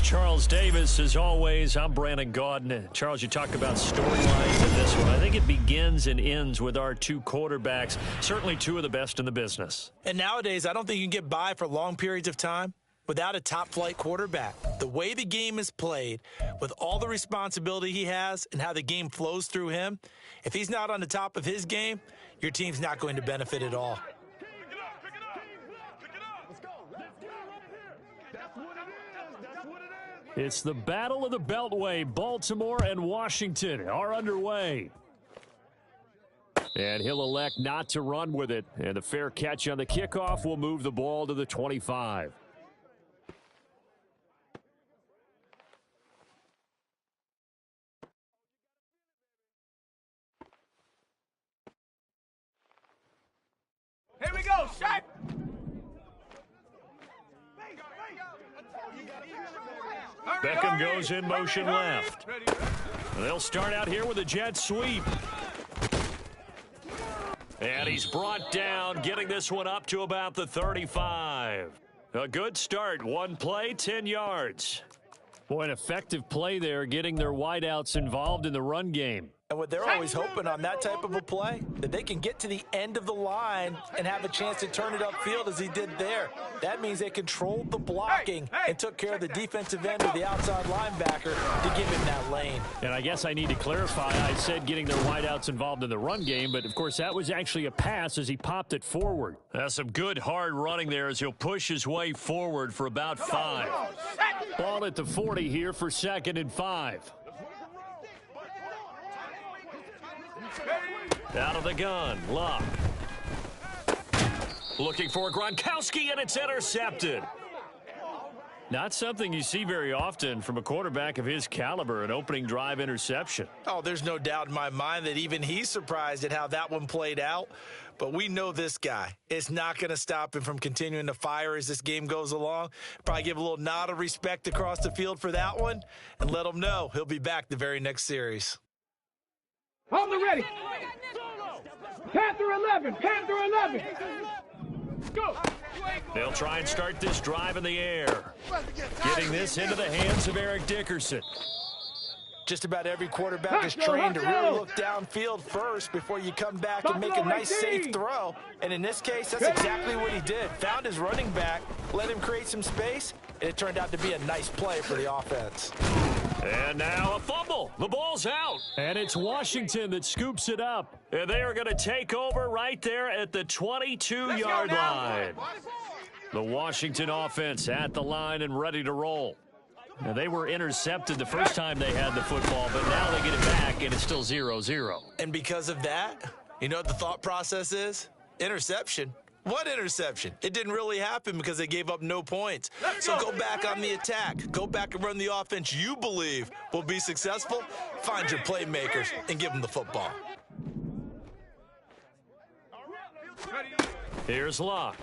Charles Davis, as always. I'm Brandon Gaudin. Charles, you talk about storylines in this one. I think it begins and ends with our two quarterbacks, certainly two of the best in the business. And nowadays, I don't think you can get by for long periods of time without a top-flight quarterback. The way the game is played, with all the responsibility he has and how the game flows through him, if he's not on the top of his game, your team's not going to benefit at all. It's the Battle of the Beltway. Baltimore and Washington are underway. And he'll elect not to run with it. And the fair catch on the kickoff will move the ball to the 25. Here we go, shot! Beckham goes in motion left. They'll start out here with a jet sweep. And he's brought down, getting this one up to about the 35. A good start. One play, 10 yards. Boy, an effective play there, getting their wideouts involved in the run game. And what they're always hoping on that type of a play, that they can get to the end of the line and have a chance to turn it upfield as he did there. That means they controlled the blocking and took care of the defensive end of the outside linebacker to give him that lane. And I guess I need to clarify, I said getting their wideouts involved in the run game, but of course that was actually a pass as he popped it forward. That's some good hard running there as he'll push his way forward for about 5. Ball at the 40 here for 2nd and 5. Out of the gun, Luck. Looking for Gronkowski, and it's intercepted. Not something you see very often from a quarterback of his caliber, an opening drive interception. Oh, there's no doubt in my mind that even he's surprised at how that one played out. But we know this guy is not going to stop him from continuing to fire as this game goes along. Probably give a little nod of respect across the field for that one and let him know he'll be back the very next series. Hold it ready. Panther 11, Panther 11. Go. They'll try and start this drive in the air. Getting this into the hands of Eric Dickerson. Just about every quarterback is trained to really look downfield first before you come back and make a nice, safe throw. And in this case, that's exactly what he did. Found his running back, let him create some space, and it turned out to be a nice play for the offense. And now a fumble. The ball's out. And it's Washington that scoops it up. And they are going to take over right there at the 22-yard line. The Washington offense at the line and ready to roll. Now, they were intercepted the first time they had the football, but now they get it back, and it's still 0-0. And because of that, you know what the thought process is? Interception. What interception? It didn't really happen because they gave up no points. So go back on the attack. Go back and run the offense you believe will be successful. Find your playmakers and give them the football. Here's Luck.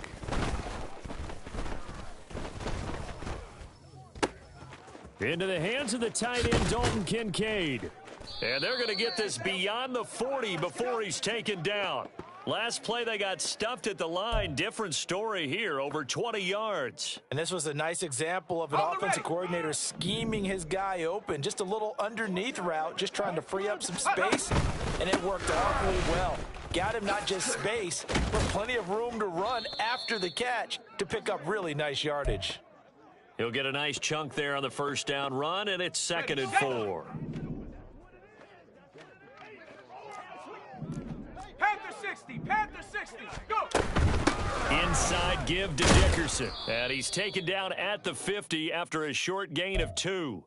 Into the hands of the tight end, Dalton Kincaid. And they're going to get this beyond the 40 before he's taken down. Last play, they got stuffed at the line. Different story here, over 20 yards. And this was a nice example of an offensive coordinator scheming his guy open. Just a little underneath route, just trying to free up some space, and it worked awfully well. Got him not just space, but plenty of room to run after the catch to pick up really nice yardage. He'll get a nice chunk there on the first down run, and it's 2nd and 4. Panther 60, Panther 60, go. Inside give to Dickerson. And he's taken down at the 50 after a short gain of 2.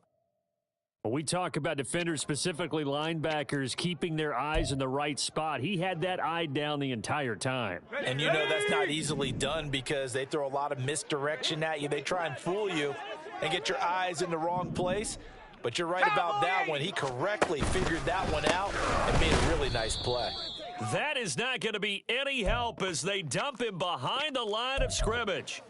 When we talk about defenders, specifically linebackers, keeping their eyes in the right spot, he had that eye down the entire time. And you know that's not easily done because they throw a lot of misdirection at you. They try and fool you and get your eyes in the wrong place. But you're right about that one. He correctly figured that one out and made a really nice play. That is not going to be any help as they dump him behind the line of scrimmage.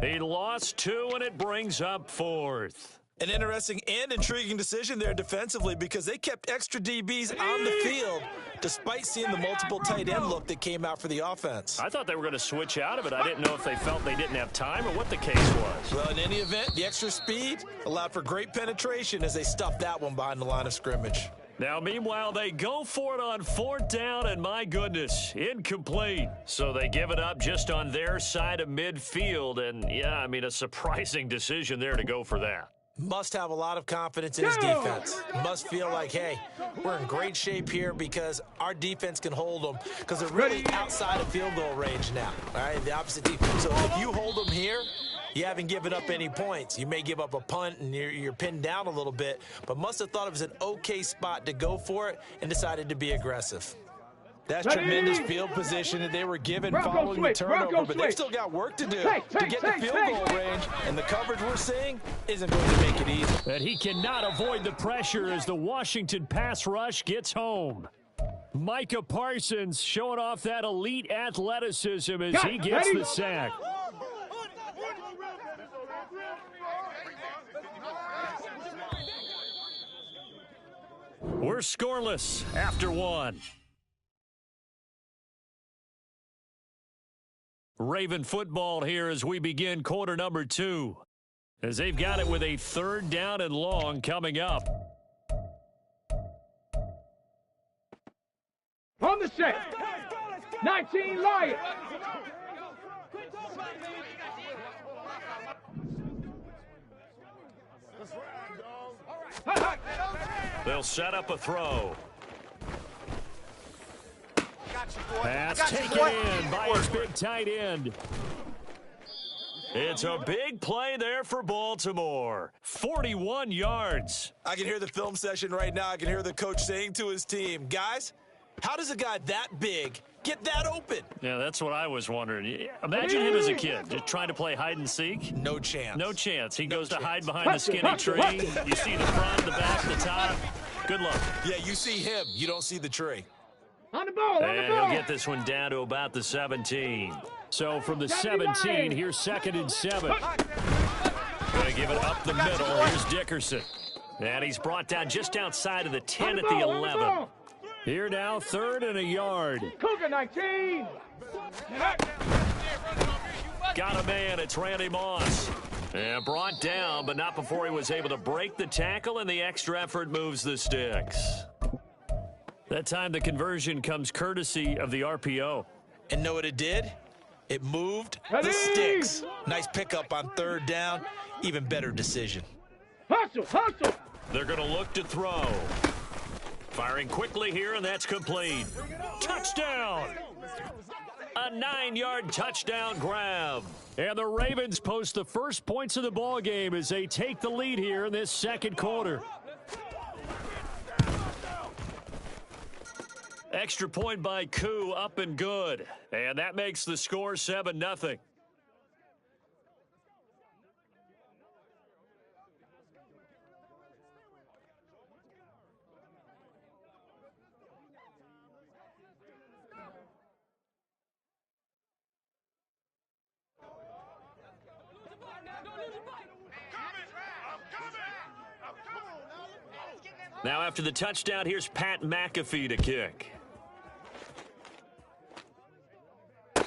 He lost 2, and it brings up 4th. An interesting and intriguing decision there defensively because they kept extra DBs on the field despite seeing the multiple tight end look that came out for the offense. I thought they were going to switch out of it. I didn't know if they felt they didn't have time or what the case was. Well, in any event, the extra speed allowed for great penetration as they stuffed that one behind the line of scrimmage. Now, meanwhile, they go for it on 4th down, and my goodness, incomplete. So they give it up just on their side of midfield, and, yeah, I mean, a surprising decision there to go for that. Must have a lot of confidence in his defense. Must feel like, hey, we're in great shape here because our defense can hold them because they're really outside of field goal range now. All right, the opposite team. So if you hold them here, you haven't given up any points. You may give up a punt and you're pinned down a little bit, but must have thought it was an okay spot to go for it and decided to be aggressive. That's tremendous field position that they were given following the turnover, but they've still got work to do to get the field goal range, and the coverage we're seeing isn't going to make it easy. And he cannot avoid the pressure as the Washington pass rush gets home. Micah Parsons showing off that elite athleticism as he gets the sack. We're scoreless after 1. Raven football here as we begin quarter number 2. As they've got it with a 3rd down and long coming up. On the set. 19 Lions. They'll set up a throw. Pass taken in by his big tight end. It's a big play there for Baltimore. 41 yards. I can hear the film session right now. I can hear the coach saying to his team, guys, how does a guy that big get that open? Yeah, that's what I was wondering. Imagine him as a kid, just trying to play hide and seek. No chance. No chance. He goes to hide behind the skinny tree. You see the front, the back, the top. Good luck. Yeah, you see him. You don't see the tree. On the ball, and he'll get this one down to about the 17. So from the 17, here's 2nd and 7. Going to give it up the middle. Here's Dickerson. And he's brought down just outside of the 10 at the 11. Here now, 3rd and a yard. Cougar 19. Got a man. It's Randy Moss. And brought down, but not before he was able to break the tackle, and the extra effort moves the sticks. That time the conversion comes courtesy of the RPO. And know what it did? It moved the sticks. Nice pickup on 3rd down. Even better decision. Hustle, hustle. They're going to look to throw. Firing quickly here, and that's complete. Touchdown! A 9-yard touchdown grab. And the Ravens post the first points of the ball game as they take the lead here in this 2nd quarter. Extra point by Koo, up and good. And that makes the score 7-0. Now after the touchdown, here's Pat McAfee to kick.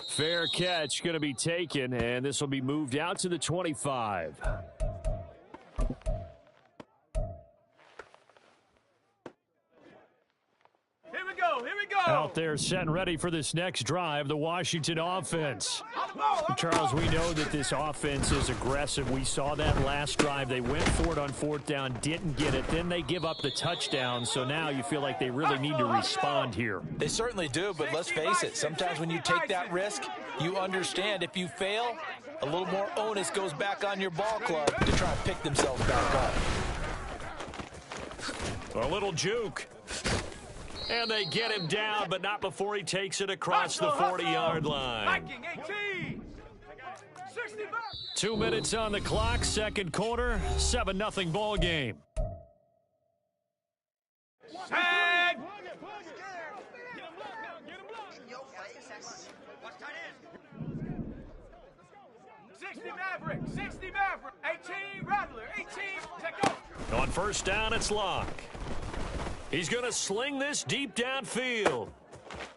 Fair catch going to be taken, and this will be moved out to the 25. Here we go, here we go. Out there set and ready for this next drive, the Washington offense. Charles, we know that this offense is aggressive. We saw that last drive. They went for it on 4th down, didn't get it. Then they give up the touchdown, so now you feel like they really need to respond here. They certainly do, but let's face it. Sometimes when you take that risk, you understand if you fail, a little more onus goes back on your ball club to try and pick themselves back up. A little juke. And they get him down, but not before he takes it across the 40-yard line. 2 minutes on the clock, 2nd quarter, 7-0 ball game. Tag. 60 Maverick, 18 Rattler, 18, check go. On first down, it's Locke. He's going to sling this deep downfield.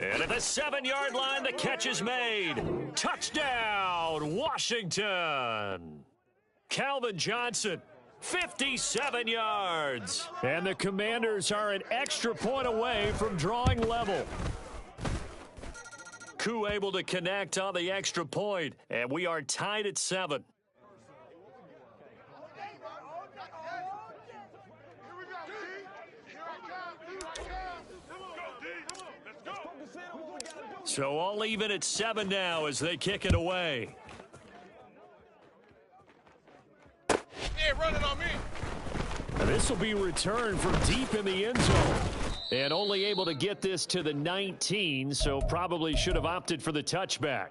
And at the 7-yard line, the catch is made. Touchdown, Washington. Calvin Johnson, 57 yards. And the Commanders are an extra point away from drawing level. Koo able to connect on the extra point, and we are tied at 7. So all even at 7 now as they kick it away. Hey, run it on me. This will be returned from deep in the end zone. And only able to get this to the 19, so probably should have opted for the touchback.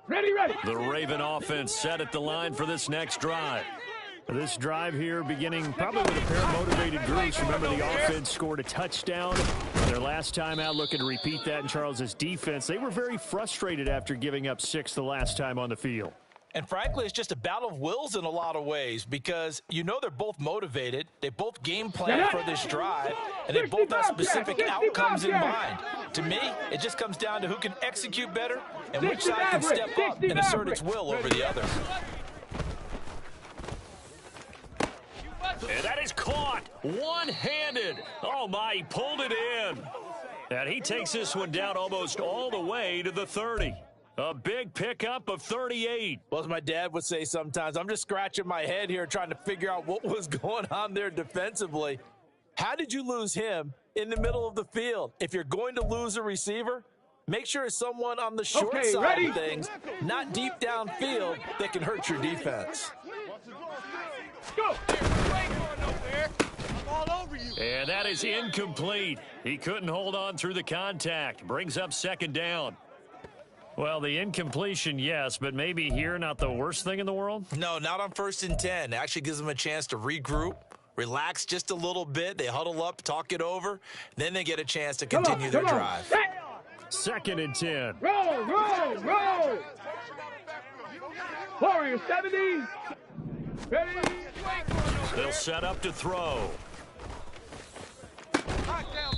Ready. The Raven offense set at the line for this next drive. This drive here beginning probably with a pair of motivated groups. Remember, the offense scored a touchdown their last time out, looking to repeat that in Charles's defense. They were very frustrated after giving up 6 the last time on the field. And frankly, it's just a battle of wills in a lot of ways because you know they're both motivated. They both game plan for this drive, and they both have specific outcomes in mind. To me, it just comes down to who can execute better and which side can step up and assert its will over the other. And that is caught one-handed. Oh, my, he pulled it in. And he takes this one down almost all the way to the 30. A big pickup of 38. Well, as my dad would say sometimes, I'm just scratching my head here trying to figure out what was going on there defensively. How did you lose him in the middle of the field? If you're going to lose a receiver, make sure it's someone on the short side of things, not deep downfield, that can hurt your defense. Go. I'm all over you. And that is incomplete. He couldn't hold on through the contact. Brings up second down. Well, the incompletion, yes, but maybe here not the worst thing in the world? No, not on 1st and 10. It actually gives them a chance to regroup, relax just a little bit. They huddle up, talk it over. Then they get a chance to continue their drive. 2nd and 10. Roll. Warrior 70. Ready. They'll set up to throw.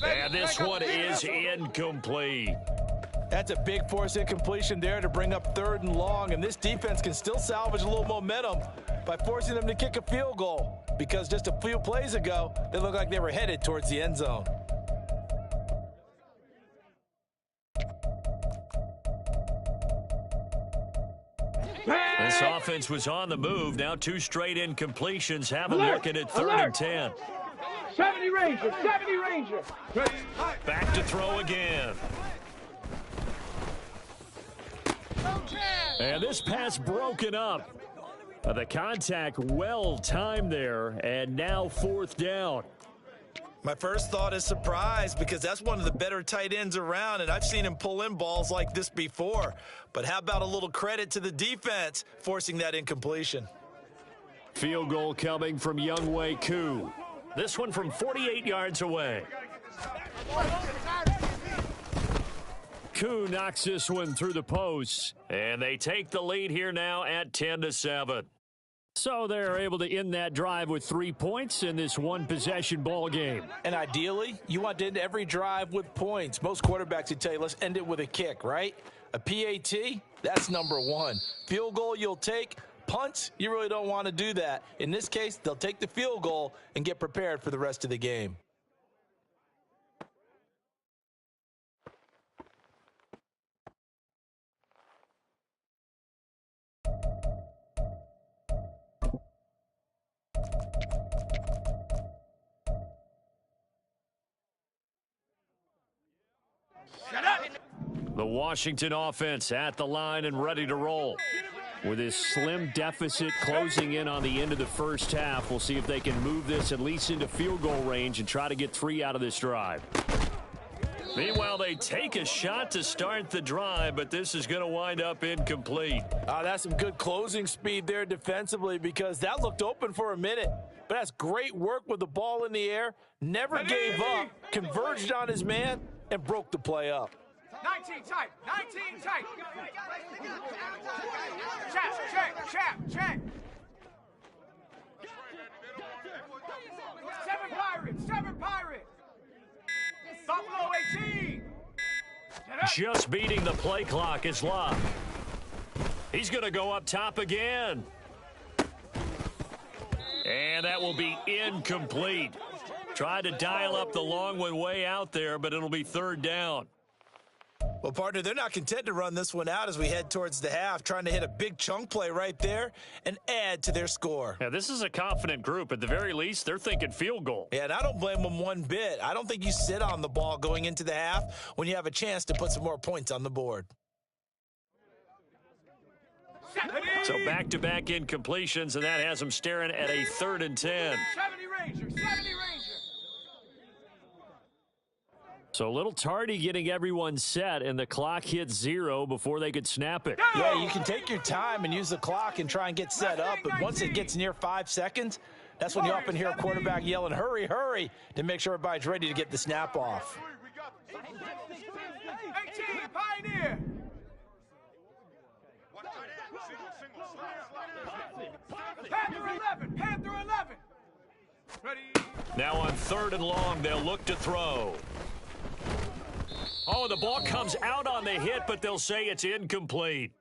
And this one is incomplete. That's a big force incompletion there to bring up 3rd and long, and this defense can still salvage a little momentum by forcing them to kick a field goal because just a few plays ago, they looked like they were headed towards the end zone. This offense was on the move. Now 2 straight incompletions. Have a look at it, 3rd and 10. 70 Ranger. Back to throw again. And this pass broken up. The contact well timed there, and now 4th down. My first thought is surprise because that's one of the better tight ends around, and I've seen him pull in balls like this before. But how about a little credit to the defense forcing that incompletion? Field goal coming from Younghoe Koo. This one from 48 yards away. Koo knocks this one through the post, and they take the lead here now at 10-7. So they're able to end that drive with 3 points in this one-possession ball game. And ideally, you want to end every drive with points. Most quarterbacks would tell you, let's end it with a kick, right? A PAT, that's number 1. Field goal you'll take. Punts, you really don't want to do that. In this case, they'll take the field goal and get prepared for the rest of the game. The Washington offense at the line and ready to roll. With this slim deficit closing in on the end of the first half, we'll see if they can move this at least into field goal range and try to get 3 out of this drive. Meanwhile, they take a shot to start the drive, but this is going to wind up incomplete. That's some good closing speed there defensively because that looked open for a minute. but has great work with the ball in the air, never gave up, converged on his man, and broke the play up. 19 tight, 19 tight. Check. 7 Pirates. Buffalo 18. Just beating the play clock is Love. He's going to go up top again. And that will be incomplete. Tried to dial up the long one way out there, but it'll be third down. Well, partner, they're not content to run this one out as we head towards the half, trying to hit a big chunk play right there and add to their score. Yeah, this is a confident group. At the very least, they're thinking field goal. Yeah, and I don't blame them one bit. I don't think you sit on the ball going into the half when you have a chance to put some more points on the board. So back-to-back incompletions, and that has them staring at a 3rd and 10. 70 Ranger. So a little tardy getting everyone set, and the clock hit 0 before they could snap it. Yeah, you can take your time and use the clock and try and get set up, but once it gets near 5 seconds, that's when you often hear a quarterback yelling, hurry, hurry, to make sure everybody's ready to get the snap off. 18, Pioneer. Panther 11. Ready. Now on 3rd and long, they'll look to throw. Oh, the ball comes out on the hit, but they'll say it's incomplete.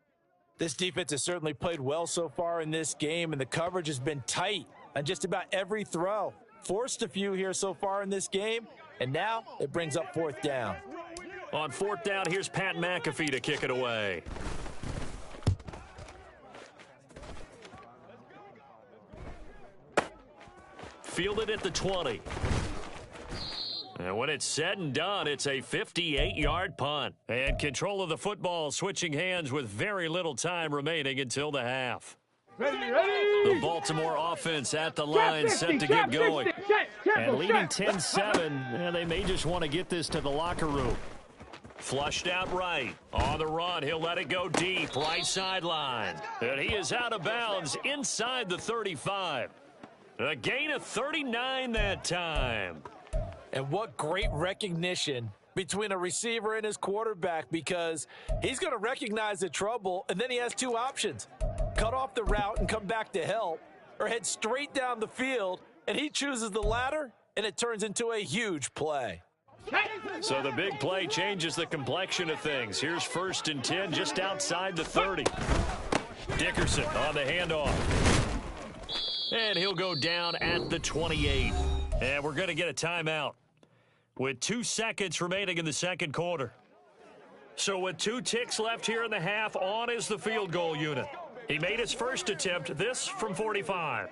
This defense has certainly played well so far in this game, and the coverage has been tight on just about every throw. Forced a few here so far in this game, and now it brings up 4th down. On 4th down, here's Pat McAfee to kick it away. Fielded at the 20. And when it's said and done, it's a 58-yard punt. And control of the football switching hands with very little time remaining until the half. Ready. The Baltimore offense at the line, set to get going. And leading 10-7, and they may just want to get this to the locker room. Flushed out right. On the run, he'll let it go deep, right sideline. And he is out of bounds inside the 35. A gain of 39 that time. And what great recognition between a receiver and his quarterback, because he's going to recognize the trouble, and then he has 2 options. Cut off the route and come back to help, or head straight down the field, and he chooses the latter, and it turns into a huge play. So the big play changes the complexion of things. Here's 1st and 10 just outside the 30. Dickerson on the handoff. And he'll go down at the 28. And we're going to get a timeout with 2 seconds remaining in the second quarter. So with 2 ticks left here in the half, on is the field goal unit. He made his first attempt, this from 45.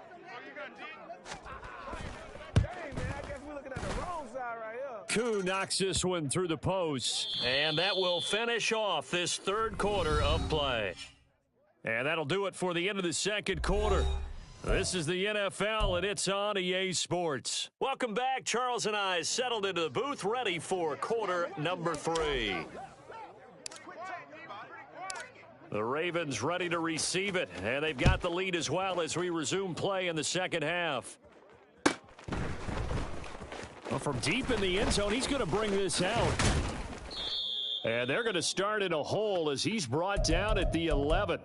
Koo knocks this one through the post, and that will finish off this 3rd quarter of play. And that'll do it for the end of the second quarter. This is the NFL, and it's on EA Sports. Welcome back. Charles and I settled into the booth, ready for quarter number 3. The Ravens ready to receive it, and they've got the lead as well as we resume play in the second half. Well, from deep in the end zone, he's going to bring this out. And they're going to start in a hole as he's brought down at the 11.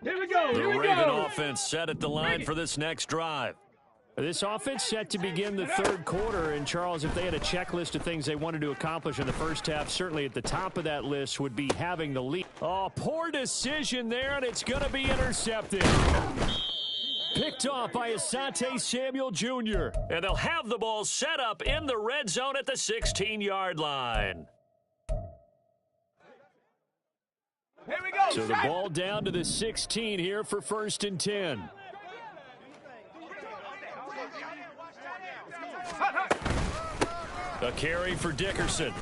Here we go. The Raven offense set at the line for this next drive. This offense set to begin the 3rd quarter, and Charles, if they had a checklist of things they wanted to accomplish in the first half, certainly at the top of that list would be having the lead. Oh, poor decision there, and it's going to be intercepted. Picked off by Asante Samuel Jr. And they'll have the ball set up in the red zone at the 16-yard line. Here we go. So the ball down to the 16 here for 1st and 10. A carry for Dickerson.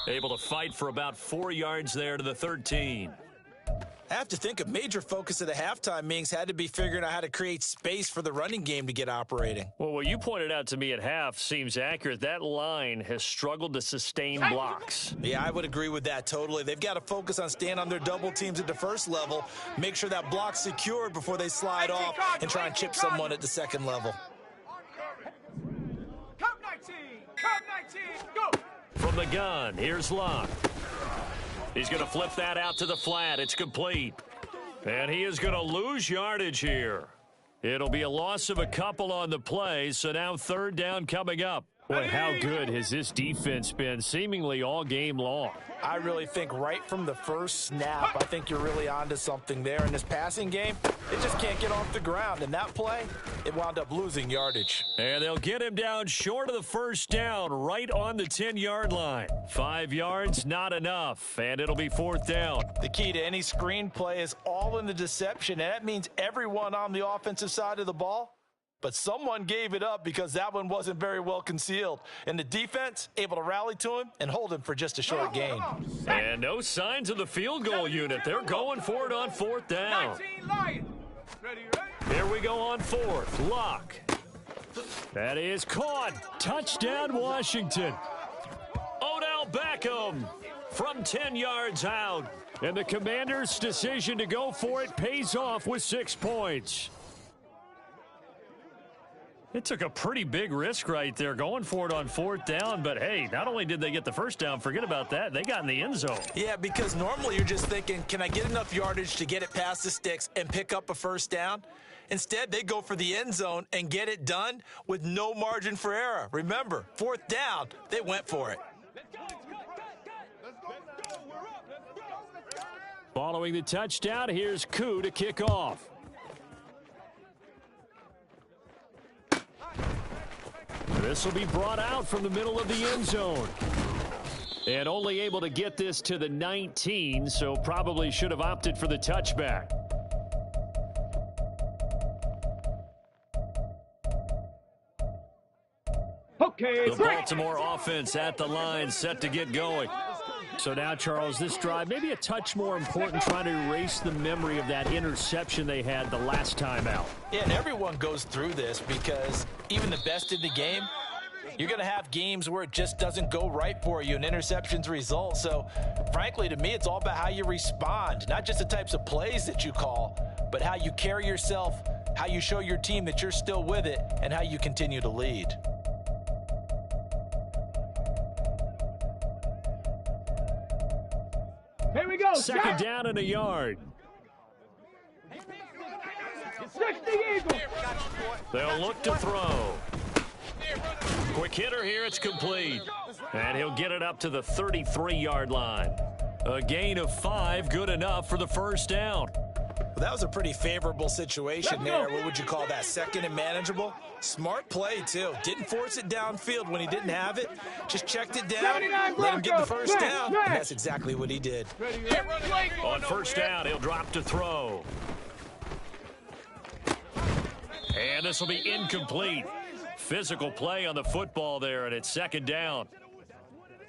Able to fight for about 4 yards there to the 13. I have to think a major focus of the halftime meetings had to be figuring out how to create space for the running game to get operating. Well, what you pointed out to me at half seems accurate. That line has struggled to sustain blocks. Yeah, I would agree with that totally. They've got to focus on staying on their double teams at the first level, make sure that block's secured before they slide off and try and chip someone at the second level. Come 19, come 19, go! From the gun, here's Locke. He's going to flip that out to the flat. It's complete. And he is going to lose yardage here. It'll be a loss of a couple on the play, so now third down coming up. Boy, how good has this defense been seemingly all game long? I really think right from the first snap, I think you're really onto something there. In this passing game, it just can't get off the ground. In that play, it wound up losing yardage. And they'll get him down short of the first down, right on the 10-yard line. 5 yards, not enough, and it'll be fourth down. The key to any screen play is all in the deception, and that means everyone on the offensive side of the ball. But someone gave it up because that one wasn't very well concealed. And the defense able to rally to him and hold him for just a short gain. And no signs of the field goal unit. They're going for it on fourth down. Here we go on fourth. Locke. That is caught. Touchdown, Washington. Odell Beckham from 10 yards out. And the Commanders' decision to go for it pays off with 6 points. It took a pretty big risk right there going for it on fourth down, but hey, not only did they get the first down, forget about that, they got in the end zone. Yeah, because normally you're just thinking, can I get enough yardage to get it past the sticks and pick up a first down? Instead, they go for the end zone and get it done with no margin for error. Remember, fourth down, they went for it. Following the touchdown, here's Koo to kick off. This will be brought out from the middle of the end zone. And only able to get this to the 19, so probably should have opted for the touchback. Okay, the Baltimore offense at the line, set to get going. So now, Charles, this drive, maybe a touch more important, trying to erase the memory of that interception they had the last time out. Yeah, and everyone goes through this because even the best in the game, you're going to have games where it just doesn't go right for you and interceptions result. So, frankly, to me, it's all about how you respond, not just the types of plays that you call, but how you carry yourself, how you show your team that you're still with it, and how you continue to lead. Here we go. Second down and a yard. 60 Eagles. They'll look to throw. Quick hitter here, it's complete. And he'll get it up to the 33-yard line. A gain of 5, good enough for the first down. Well, that was a pretty favorable situation there. What would you call that? Second and manageable? Smart play, too. Didn't force it downfield when he didn't have it. Just checked it down, let him get the first down, and that's exactly what he did. On first down, he'll drop to throw. And this will be incomplete. Physical play on the football there, and it's second down.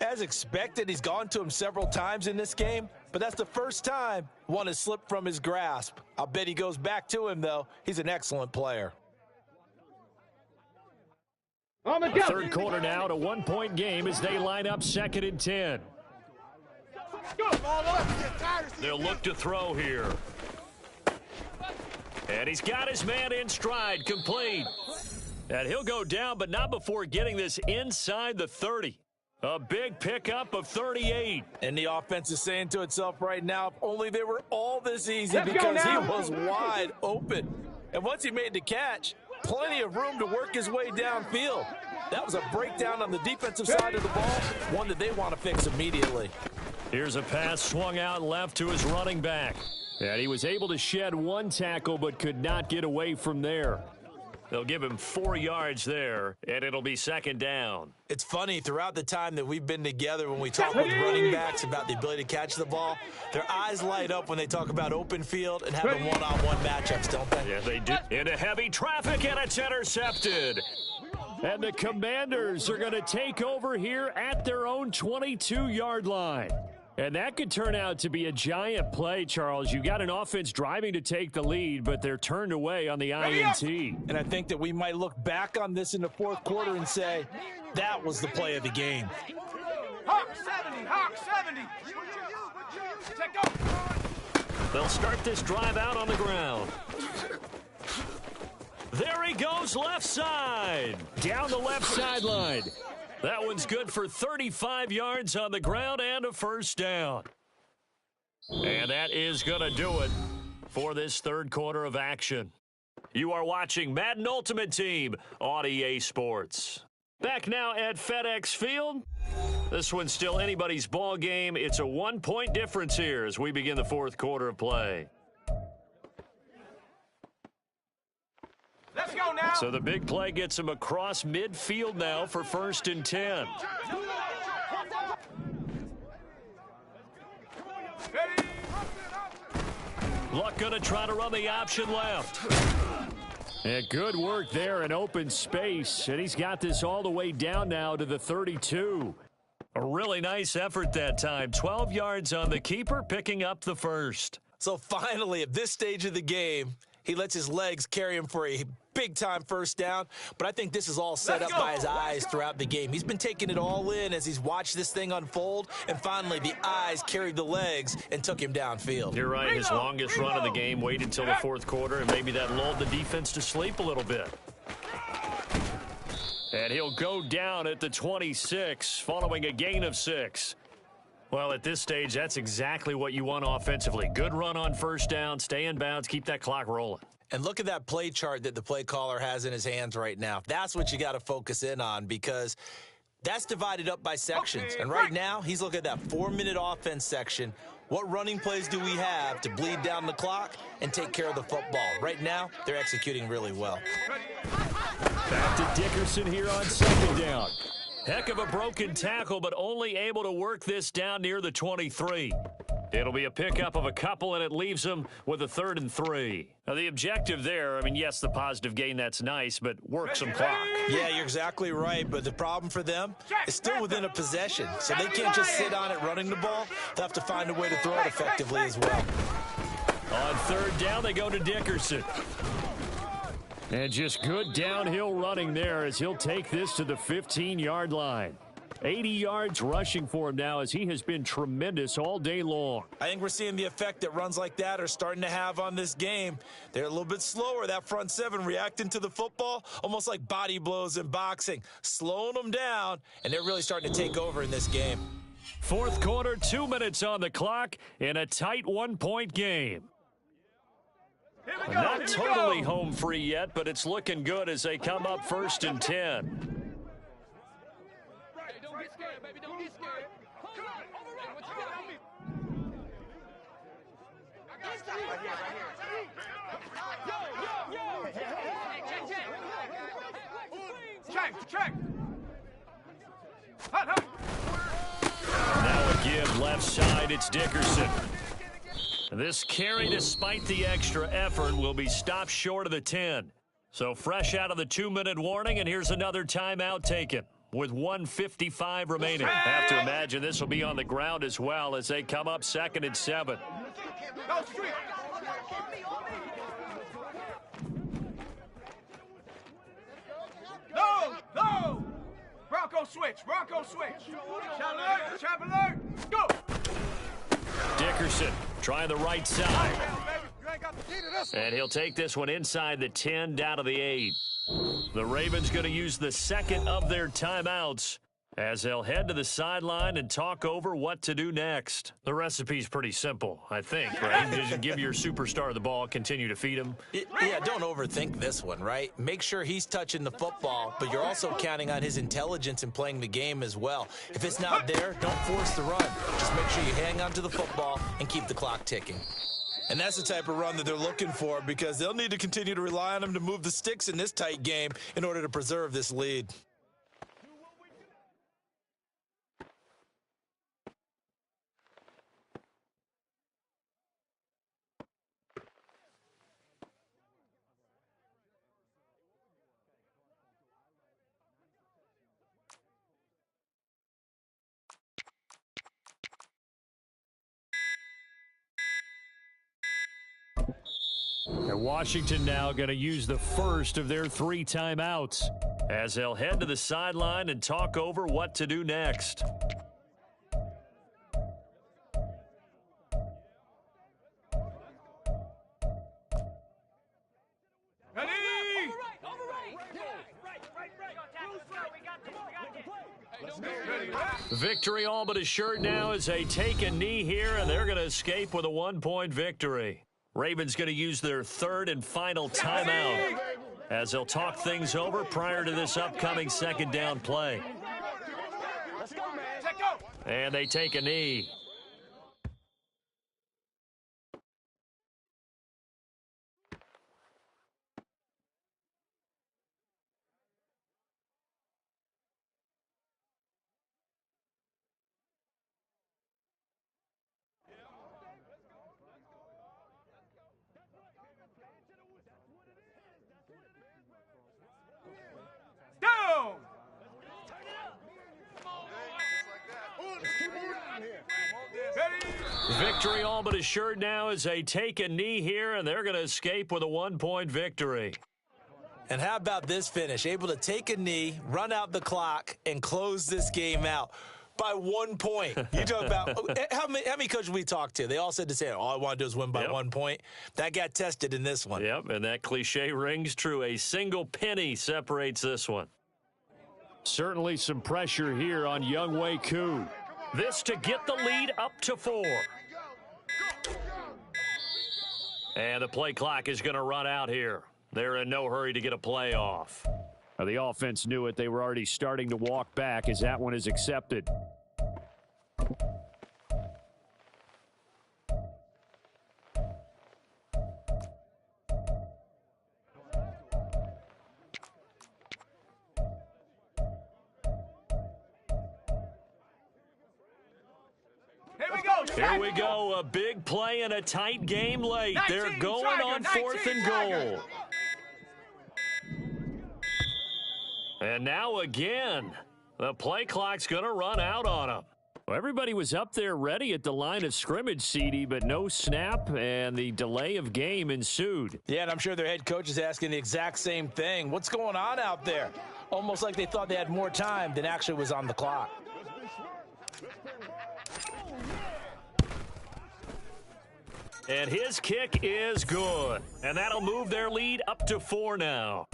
As expected, he's gone to him several times in this game, but that's the first time one has slipped from his grasp. I'll bet he goes back to him, though. He's an excellent player. The third quarter now, to 1-point game as they line up second and 10. They'll look to throw here. And he's got his man in stride, complete. And he'll go down, but not before getting this inside the 30. A big pickup of 38. And the offense is saying to itself right now, if only they were all this easy, because he was wide open. And once he made the catch, plenty of room to work his way downfield. That was a breakdown on the defensive side of the ball, one that they want to fix immediately. Here's a pass swung out left to his running back. And he was able to shed one tackle but could not get away from there. They'll give him 4 yards there, and it'll be second down. It's funny, throughout the time that we've been together, when we talk with running backs about the ability to catch the ball, their eyes light up when they talk about open field and having one-on-one matchups, don't they? Yeah, they do. Into heavy traffic, and it's intercepted. And the Commanders are going to take over here at their own 22-yard line. And that could turn out to be a giant play, Charles. You got an offense driving to take the lead, but they're turned away on the INT. And I think that we might look back on this in the fourth quarter and say, that was the play of the game. Hawk 70, Hawk 70. Check go. They'll start this drive out on the ground. There he goes, left side. Down the left sideline. That one's good for 35 yards on the ground and a first down. And that is going to do it for this third quarter of action. You are watching Madden Ultimate Team on EA Sports. Back now at FedEx Field. This one's still anybody's ball game. It's a 1-point difference here as we begin the fourth quarter of play. Let's go now. So the big play gets him across midfield now for 1st and 10. Luck going to try to run the option left. And good work there in open space. And he's got this all the way down now to the 32. A really nice effort that time. 12 yards on the keeper, picking up the first. So finally, at this stage of the game, he lets his legs carry him for a big-time first down. But I think this is all set up by his eyes throughout the game. He's been taking it all in as he's watched this thing unfold. And finally, the eyes carried the legs and took him downfield. You're right. His longest run of the game waited until the fourth quarter, and maybe that lulled the defense to sleep a little bit. And he'll go down at the 26, following a gain of 6. Well, at this stage, that's exactly what you want offensively. Good run on first down, stay in bounds, keep that clock rolling. And look at that play chart that the play caller has in his hands right now. That's what you got to focus in on because that's divided up by sections. And right now, he's looking at that 4-minute offense section. What running plays do we have to bleed down the clock and take care of the football? Right now, they're executing really well. Back to Dickerson here on 2nd down. Heck of a broken tackle, but only able to work this down near the 23. It'll be a pickup of a couple, and it leaves them with a 3rd and 3. Now, the objective there, I mean, yes, the positive gain, that's nice, but work some clock. Yeah, you're exactly right, but the problem for them is still within a possession, so they can't just sit on it running the ball. They'll have to find a way to throw it effectively as well. On 3rd down, they go to Dickerson. And just good downhill running there as he'll take this to the 15-yard line. 80 yards rushing for him now as he has been tremendous all day long. I think we're seeing the effect that runs like that are starting to have on this game. They're a little bit slower, that front seven, reacting to the football, almost like body blows in boxing, slowing them down, and they're really starting to take over in this game. Fourth quarter, 2 minutes on the clock in a tight 1-point game. Not totally home free yet, but it's looking good as they come up 1st and 10. Don't get scared, baby. Don't get scared. Come on, overrun. What you got? Check, check. Hut, hut. Now a give left side, it's Dickerson. This carry, despite the extra effort, will be stopped short of the 10. So fresh out of the 2-minute warning, and here's another timeout taken with 1:55 remaining. Have to imagine this will be on the ground as well as they come up 2nd and 7. Go street. No, no. Bronco switch, Bronco switch. Trap alert, go. Dickerson trying the right side. And he'll take this one inside the 10 down to the 8. The Ravens going to use the 2nd of their timeouts as they'll head to the sideline and talk over what to do next. The recipe's pretty simple, I think, right? Just give your superstar the ball, continue to feed him. Yeah, don't overthink this one, right? Make sure he's touching the football, but you're also counting on his intelligence in playing the game as well. If it's not there, don't force the run. Just make sure you hang on to the football and keep the clock ticking. And that's the type of run that they're looking for because they'll need to continue to rely on him to move the sticks in this tight game in order to preserve this lead. Washington now going to use the first of their 3 timeouts as they'll head to the sideline and talk over what to do next. Victory all but assured now as they take a knee here, and they're going to escape with a 1-point victory. Ravens going to use their 3rd and final timeout as they'll talk things over prior to this upcoming 2nd down play. And they take a knee. Down! Victory all but assured now as they take a knee here, and they're going to escape with a 1-point victory. And how about this finish? Able to take a knee, run out the clock, and close this game out by 1 point. You talk about how many coaches we talked to? They all said the same. All I want to do is win by 1 point. That got tested in this one. Yep, and that cliche rings true. A single penny separates this one. Certainly some pressure here on Younghoe Koo. This to get the lead up to 4. And the play clock is going to run out here. They're in no hurry to get a play off. The offense knew it. They were already starting to walk back as that one is accepted. Here we go, a big play and a tight game late. They're going on 4th and goal. And now again, the play clock's going to run out on them. Well, everybody was up there ready at the line of scrimmage, CD, but no snap, and the delay of game ensued. Yeah, and I'm sure their head coach is asking the exact same thing. What's going on out there? Almost like they thought they had more time than actually was on the clock. And his kick is good. And that'll move their lead up to 4 now.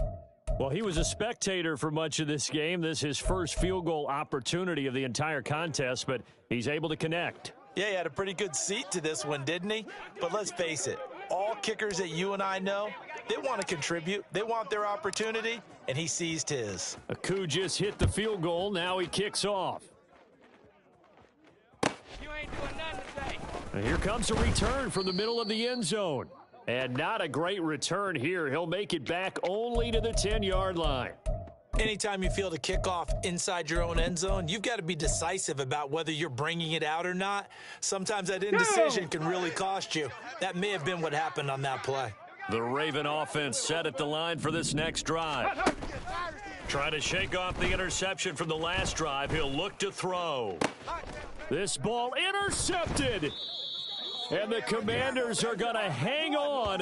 Well, he was a spectator for much of this game. This is his first field goal opportunity of the entire contest, but he's able to connect. Yeah, he had a pretty good seat to this one, didn't he? But let's face it, all kickers that you and I know, they want to contribute. They want their opportunity, and he seized his. Koo just hit the field goal. Now he kicks off. You ain't doing nothing today. And here comes a return from the middle of the end zone. And not a great return here. He'll make it back only to the 10-yard line. Anytime you field a kickoff inside your own end zone, you've got to be decisive about whether you're bringing it out or not. Sometimes that indecision can really cost you. That may have been what happened on that play. The Raven offense set at the line for this next drive. Trying to shake off the interception from the last drive. He'll look to throw. This ball intercepted. And the Commanders are going to hang on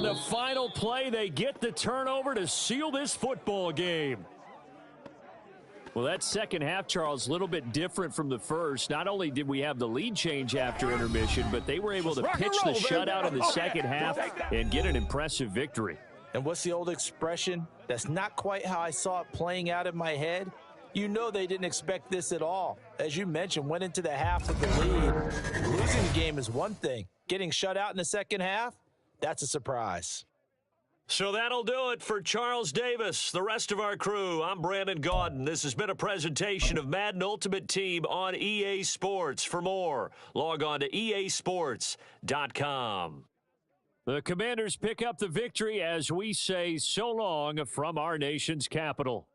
the final play. They get the turnover to seal this football game. Well, that second half, Charles, a little bit different from the first. Not only did we have the lead change after intermission, but they were able to pitch the shutout in the second half and get an impressive victory. And what's the old expression? That's not quite how I saw it playing out in my head. You know they didn't expect this at all. As you mentioned, went into the half with the lead. Losing the game is one thing. Getting shut out in the second half, that's a surprise. So that'll do it for Charles Davis, the rest of our crew. I'm Brandon Gaudin. This has been a presentation of Madden Ultimate Team on EA Sports. For more, log on to easports.com. The Commanders pick up the victory as we say so long from our nation's capital.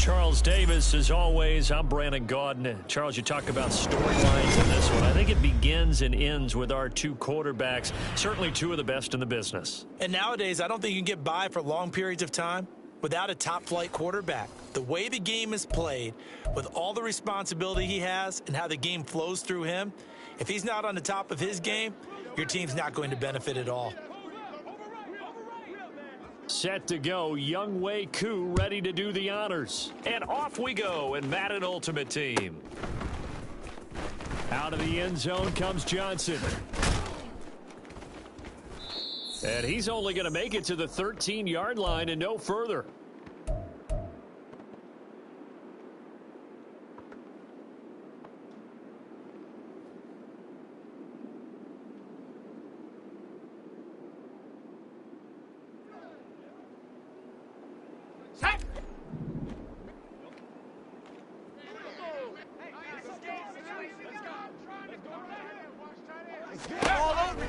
Charles Davis, as always. I'm Brandon Gaudin. Charles, you talk about storylines in this one. I think it begins and ends with our two quarterbacks, certainly two of the best in the business. And nowadays, I don't think you can get by for long periods of time without a top-flight quarterback. The way the game is played, with all the responsibility he has and how the game flows through him, if he's not on the top of his game, your team's not going to benefit at all. Set to go, Young Wei Koo ready to do the honors. And off we go in Madden Ultimate Team. Out of the end zone comes Johnson. And he's only going to make it to the 13-yard line and no further.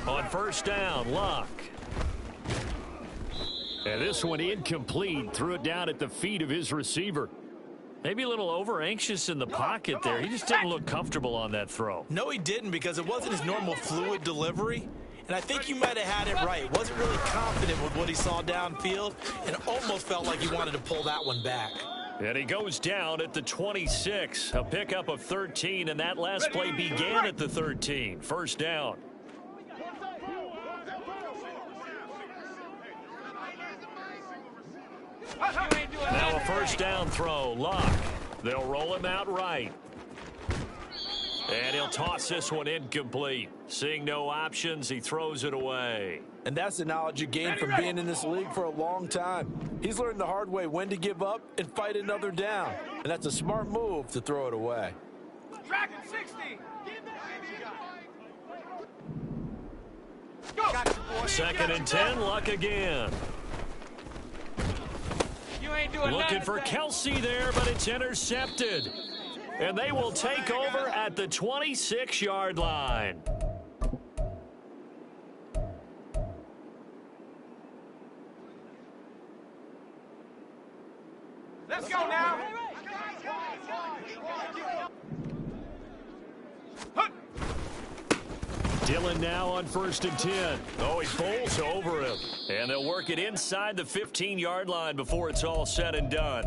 On first down, Luck. And this one incomplete. Threw it down at the feet of his receiver. Maybe a little over-anxious in the pocket there. He just didn't look comfortable on that throw. No, he didn't, because it wasn't his normal fluid delivery. And I think you might have had it right. Wasn't really confident with what he saw downfield and almost felt like he wanted to pull that one back. And he goes down at the 26. A pickup of 13, and that last play began at the 13. First down. Now a first down throw. Luck. They'll roll him out right. And he'll toss this one incomplete. Seeing no options, he throws it away. And that's the knowledge you gain from being in this league for a long time. He's learned the hard way when to give up and fight another down. And that's a smart move to throw it away. Dragon 60. Second and 10, Luck again. You ain't doing Looking for Kelsey there, but it's intercepted. And they will take over at the 26-yard line. Let's go now. Dillon now on first and 10. Oh, he bowls over him. And they'll work it inside the 15-yard line before it's all said and done.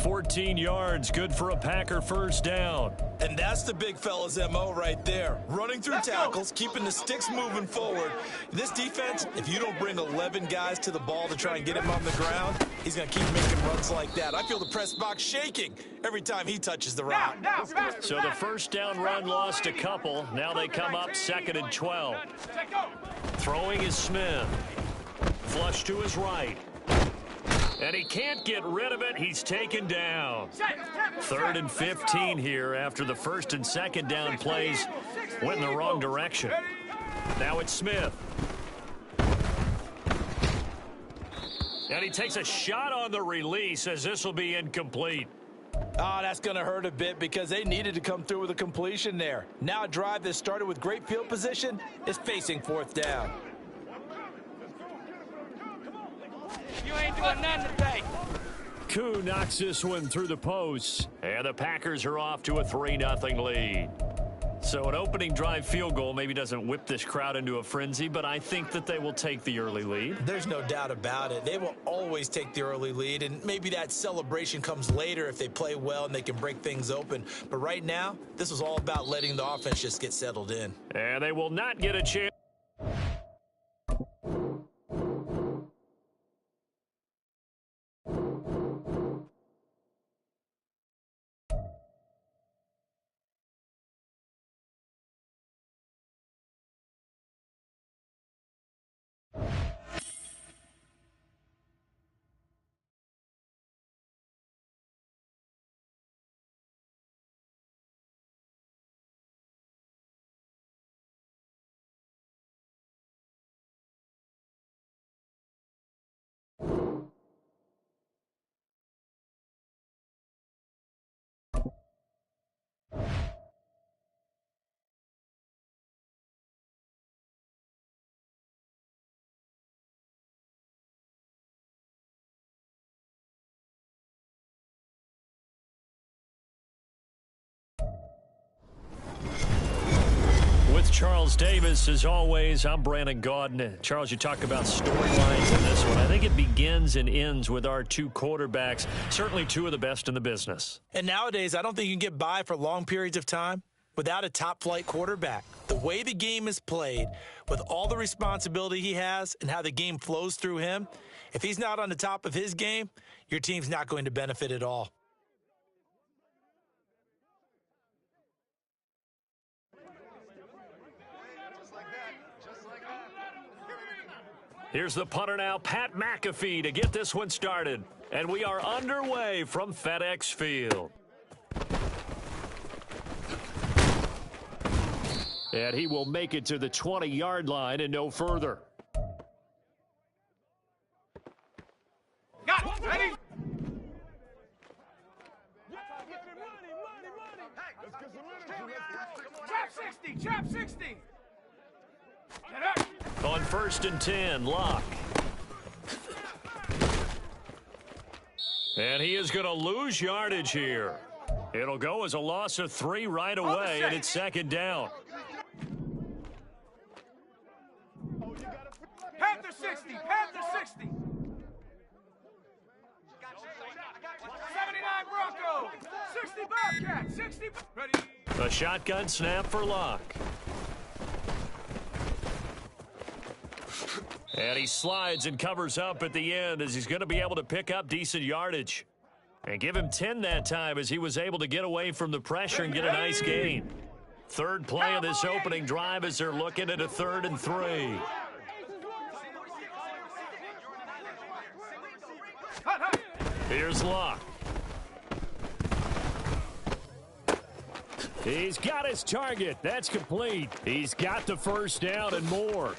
14 yards, good for a Packer first down. And that's the big fella's MO right there. Running through tackles, keeping the sticks moving forward. This defense, if you don't bring 11 guys to the ball to try and get him on the ground, he's going to keep making runs like that. I feel the press box shaking every time he touches the rock. So the first down run lost a couple. Now they come up second and 12. Throwing is Smith. Flush to his right. And he can't get rid of it. He's taken down. Third and 15 here after the first and second down plays went in the wrong direction. Now it's Smith. And he takes a shot on the release as this will be incomplete. Oh, that's going to hurt a bit because they needed to come through with a completion there. Now a drive that started with great field position is facing fourth down. You ain't doing nothing today. Koo knocks this one through the post. And the Packers are off to a 3-0 lead. So an opening drive field goal maybe doesn't whip this crowd into a frenzy, but I think that they will take the early lead. There's no doubt about it. They will always take the early lead, and maybe that celebration comes later if they play well and they can break things open. But right now, this is all about letting the offense just get settled in. And they will not get a chance. With Charles Davis, as always, I'm Brandon Gaudin. Charles, you talk about storylines in this one. I think it begins and ends with our two quarterbacks, certainly two of the best in the business. And nowadays, I don't think you can get by for long periods of time without a top-flight quarterback. The way the game is played, with all the responsibility he has and how the game flows through him, if he's not on the top of his game, your team's not going to benefit at all. Here's the punter now, Pat McAfee, to get this one started. And we are underway from FedEx Field. And he will make it to the 20-yard line and no further. Got it. Ready? Trap 60. Trap 60. Get up. On 1st and 10, Locke. And he is going to lose yardage here. It'll go as a loss of 3 right away, and it's 2nd down. Panther 60. Panther 60. 79 Bronco. 60 Bobcat. 60. Ready. A shotgun snap for Locke. And he slides and covers up at the end as he's going to be able to pick up decent yardage. And give him 10 that time as he was able to get away from the pressure and get a nice gain. Third play of this opening drive as they're looking at a 3rd and 3. Here's Locke. He's got his target. That's complete. He's got the first down and more.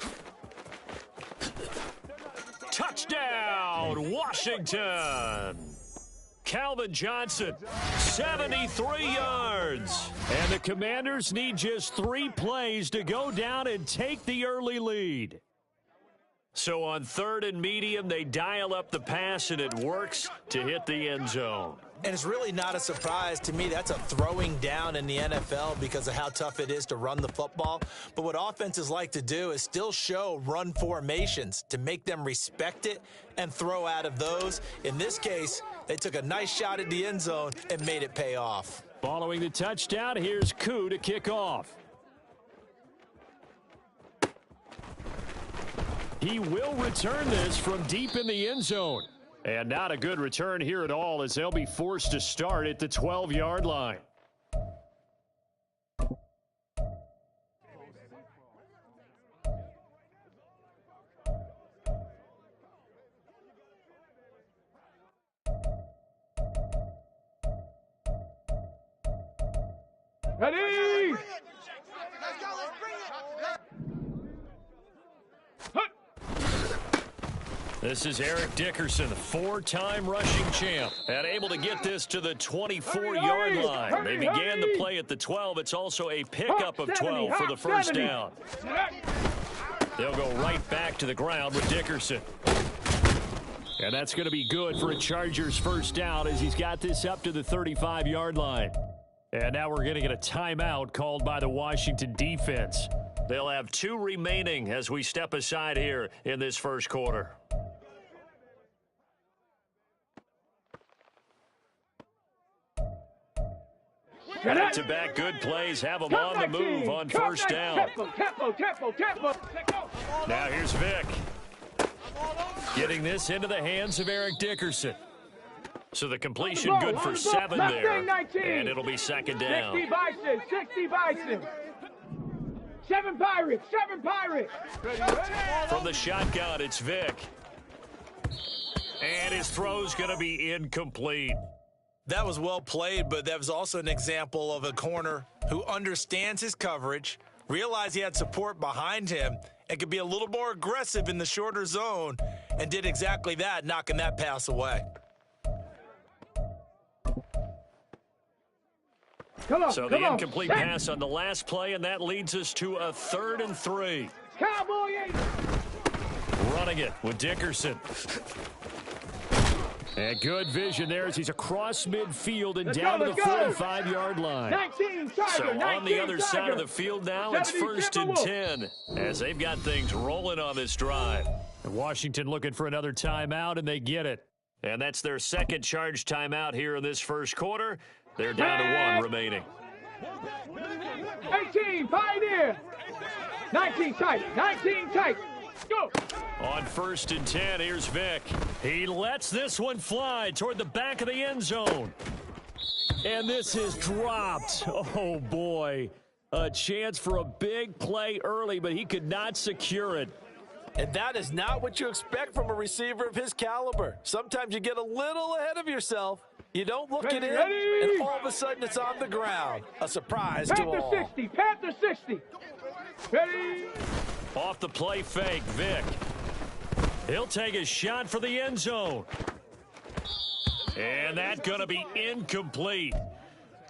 Touchdown, Washington. Calvin Johnson, 73 yards. And the Commanders need just 3 plays to go down and take the early lead. So on 3rd and medium, they dial up the pass, and it works to hit the end zone. And it's really not a surprise to me. That's a throwing down in the NFL because of how tough it is to run the football. But what offenses like to do is still show run formations to make them respect it and throw out of those. In this case, they took a nice shot at the end zone and made it pay off. Following the touchdown, here's Koo to kick off. He will return this from deep in the end zone. And not a good return here at all as they'll be forced to start at the 12-yard line. Ready? This is Eric Dickerson, 4-time rushing champ, and able to get this to the 24-yard line. They began the play at the 12. It's also a pickup of 12 for the first down. They'll go right back to the ground with Dickerson. And that's going to be good for a Chargers first down as he's got this up to the 35-yard line. And now we're going to get a timeout called by the Washington defense. They'll have 2 remaining as we step aside here in this first quarter. Back-to-back good plays have them on the move on first down. Tempo. Now here's Vic. Getting this into the hands of Eric Dickerson. So the completion good for 7 there. And it'll be 2nd down. 60 Bison. 7 Pirates. From the shotgun, it's Vic. And his throw's going to be incomplete. That was well played, but that was also an example of a corner who understands his coverage, realized he had support behind him, and could be a little more aggressive in the shorter zone, and did exactly that, knocking that pass away. So the incomplete pass on the last play, and that leads us to a 3rd and 3. Running it with Dickerson. And good vision there as he's across midfield and down to the 45-yard line. 19, Tiger, So 19, on the other Tiger. side of the field now, it's 1st and 10 as they've got things rolling on this drive. And Washington looking for another timeout, and they get it. And that's their second charge timeout here in this first quarter. They're down to 1 remaining. 18, Pioneer. 19, Tiger, 19, Tiger. Go. On 1st and 10, here's Vic. He lets this one fly toward the back of the end zone. And this is dropped. Oh, boy. A chance for a big play early, but he could not secure it. And that is not what you expect from a receiver of his caliber. Sometimes you get a little ahead of yourself. You don't look it in, and all of a sudden it's on the ground. A surprise to all. Panther 60, Panther 60. Ready? Off the play fake, Vic. He'll take a shot for the end zone. And that's going to be incomplete.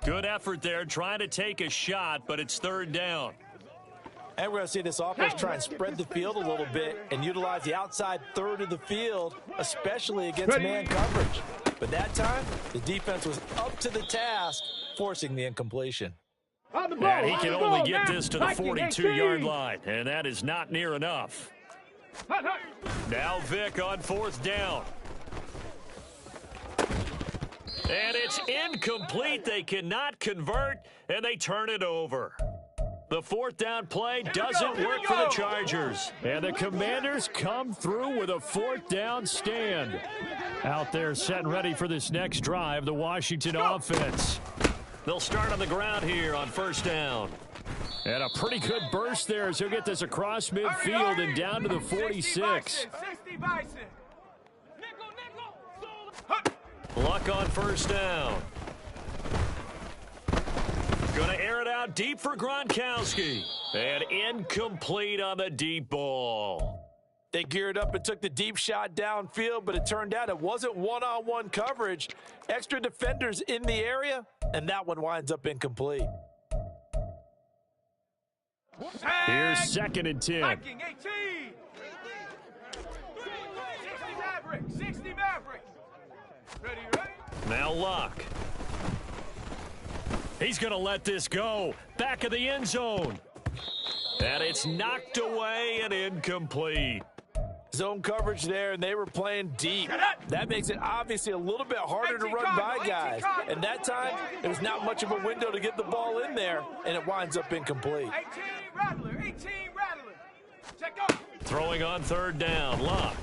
Good effort there trying to take a shot, but it's 3rd down. And we're going to see this offense try and spread the field a little bit and utilize the outside third of the field, especially against man coverage. But that time, the defense was up to the task, forcing the incompletion. And he can only get this to the 42-yard line, and that is not near enough. Now Vic on 4th down. And it's incomplete. They cannot convert, and they turn it over. The 4th down play doesn't work for the Chargers. And the Commanders come through with a 4th down stand. Out there set and ready for this next drive, the Washington offense. They'll start on the ground here on 1st down. And a pretty good burst there as he'll get this across midfield and down to the 46. Luck on 1st down. Going to air it out deep for Gronkowski. And incomplete on the deep ball. They geared up and took the deep shot downfield, but it turned out it wasn't one-on-one coverage. Extra defenders in the area, and that one winds up incomplete. Here's 2nd and 10. Viking 18. 60 Maverick. Ready? Now Luck. He's going to let this go. Back of the end zone. And it's knocked away and incomplete. Zone coverage there, and they were playing deep. That makes it obviously a little bit harder to run by guys. And that time, there was not much of a window to get the ball in there, and it winds up incomplete. 18 Rattler. Check up. Throwing on 3rd down, Luck.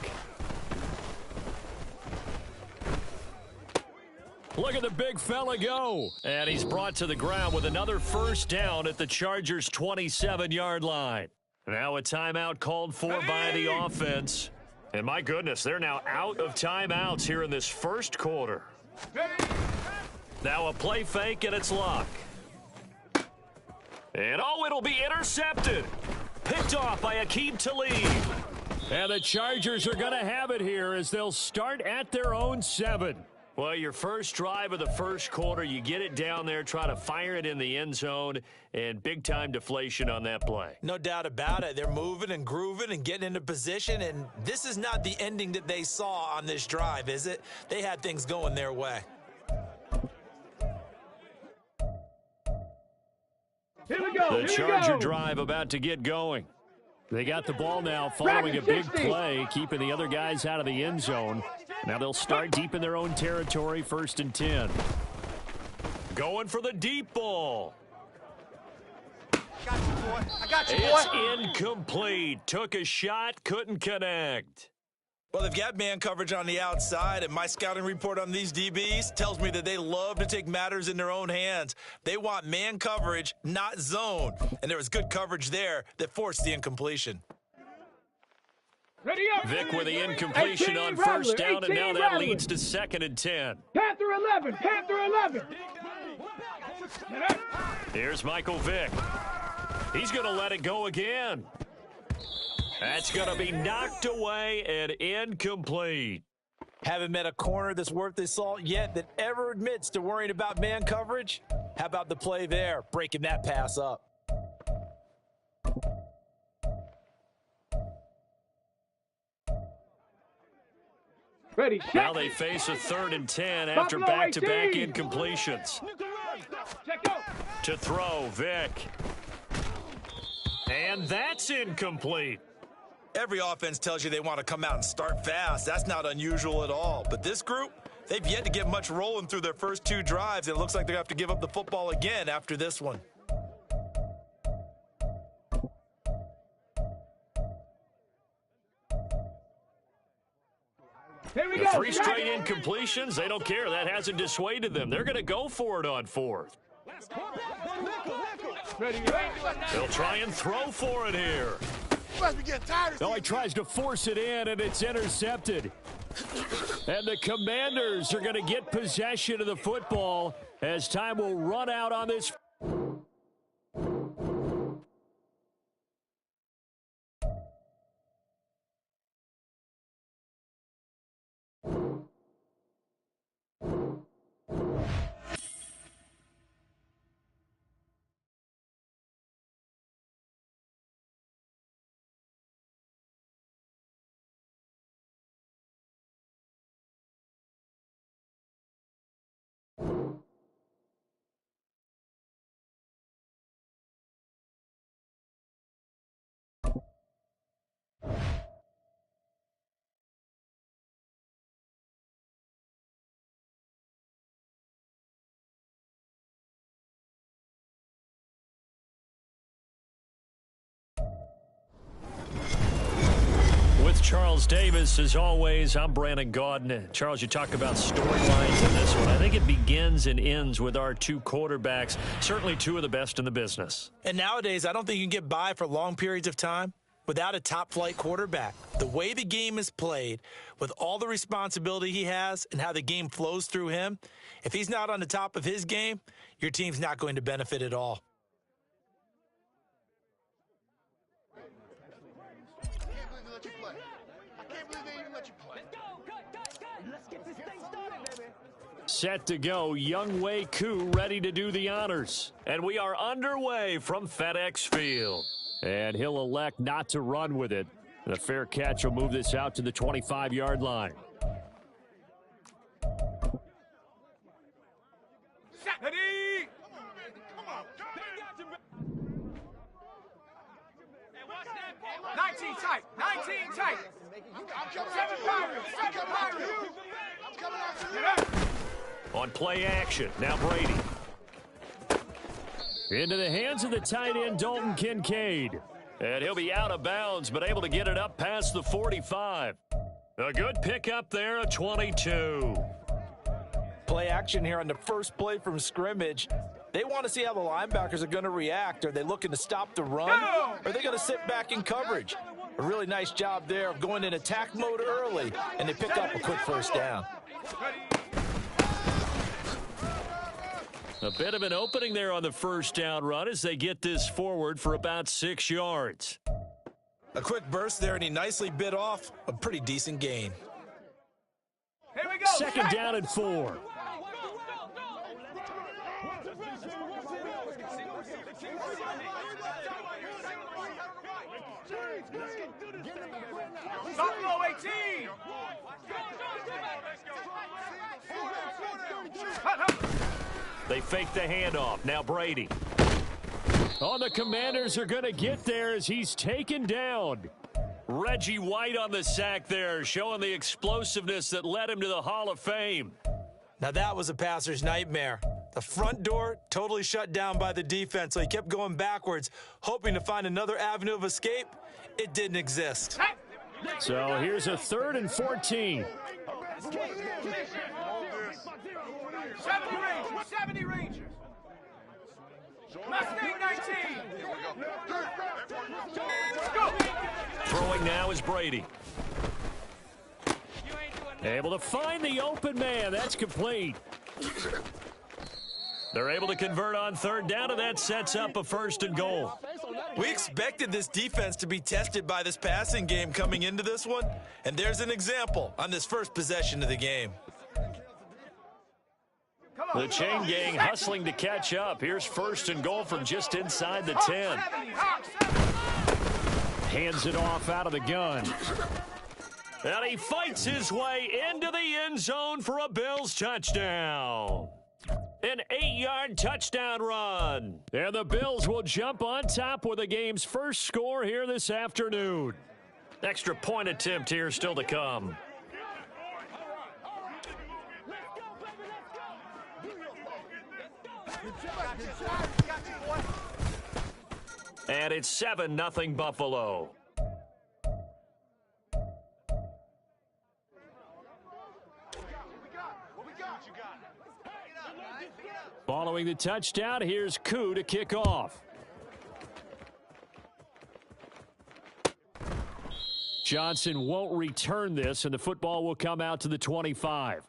Look at the big fella go. And he's brought to the ground with another 1st down at the Chargers' 27-yard line. Now a timeout called for by the offense. And my goodness, they're now out of timeouts here in this first quarter. Now a play fake, and it's Luck. And it'll be intercepted. Picked off by Aqib Talib. And the Chargers are going to have it here as they'll start at their own 7. Well, your first drive of the first quarter, you get it down there, try to fire it in the end zone, and big-time deflation on that play. No doubt about it. They're moving and grooving and getting into position, and this is not the ending that they saw on this drive, is it? They had things going their way. Here we go. The Charger drive about to get going. They got the ball now following a big play, keeping the other guys out of the end zone. Now they'll start deep in their own territory, 1st and 10. Going for the deep ball. I got you, boy. It's incomplete. Took a shot, couldn't connect. Well, they've got man coverage on the outside, and my scouting report on these DBs tells me that they love to take matters in their own hands. They want man coverage, not zone. And there was good coverage there that forced the incompletion. Ready up. Vic with the incompletion on 1st down, and now that leads to 2nd and 10. Panther 11. Here's Michael Vick. He's going to let it go again. That's going to be knocked away and incomplete. Haven't met a corner that's worth his salt yet that ever admits to worrying about man coverage. How about the play there, breaking that pass up? Ready, Now they face a 3rd and 10 after back-to-back incompletions. To throw, Vic. And that's incomplete. Every offense tells you they want to come out and start fast. That's not unusual at all. But this group, they've yet to get much rolling through their first 2 drives. It looks like they're going to have to give up the football again after this one. Here we go. 3 straight incompletions, they don't care. That hasn't dissuaded them. They're going to go for it on 4th. They'll try and throw for it here. No, he tries to force it in, and it's intercepted. And the Commanders are going to get possession of the football as time will run out on this. With Charles Davis, as always, I'm Brandon Gaudin. Charles, you talk about storylines in this one. I think it begins and ends with our 2 quarterbacks, certainly 2 of the best in the business. And nowadays, I don't think you can get by for long periods of time without a top-flight quarterback. The way the game is played, with all the responsibility he has and how the game flows through him, if he's not on the top of his game, your team's not going to benefit at all. Set to go, Young Wei Koo ready to do the honors. And we are underway from FedEx Field. And he'll elect not to run with it. And a fair catch will move this out to the 25-yard line. Ready. 19 tight. 19 tight. 7 Pirates. 7 Pirates. On play action, now Brady. Into the hands of the tight end, Dalton Kincaid. And he'll be out of bounds, but able to get it up past the 45. A good pickup there, a 22. Play action here on the first play from scrimmage. They want to see how the linebackers are going to react. Are they looking to stop the run? Or are they going to sit back in coverage? A really nice job there of going in attack mode early, and they pick up a quick first down. A bit of an opening there on the first down run as they get this forward for about 6 yards. A quick burst there, and he nicely bit off a pretty decent gain. Here we go. 2nd down and 4. Buffalo 18. They fake the handoff. Now Brady. Oh, the Commanders are going to get there as he's taken down. Reggie White on the sack there, showing the explosiveness that led him to the Hall of Fame. Now that was a passer's nightmare. The front door totally shut down by the defense, so he kept going backwards, hoping to find another avenue of escape. It didn't exist. So here's a 3rd and 14. 70 Rangers. Mustang 19. Go. Throwing now is Brady. Able to find the open man. That's complete. They're able to convert on 3rd down, and that sets up a 1st and goal. We expected this defense to be tested by this passing game coming into this one, and there's an example on this first possession of the game. The chain gang hustling to catch up. Here's 1st and goal from just inside the 10. Hands it off out of the gun. And he fights his way into the end zone for a Bills touchdown. An 8-yard touchdown run. And the Bills will jump on top with the game's first score here this afternoon. Extra point attempt here still to come. And it's 7-0 Buffalo. Following the touchdown, here's Koo to kick off. Johnson won't return this, and the football will come out to the 25.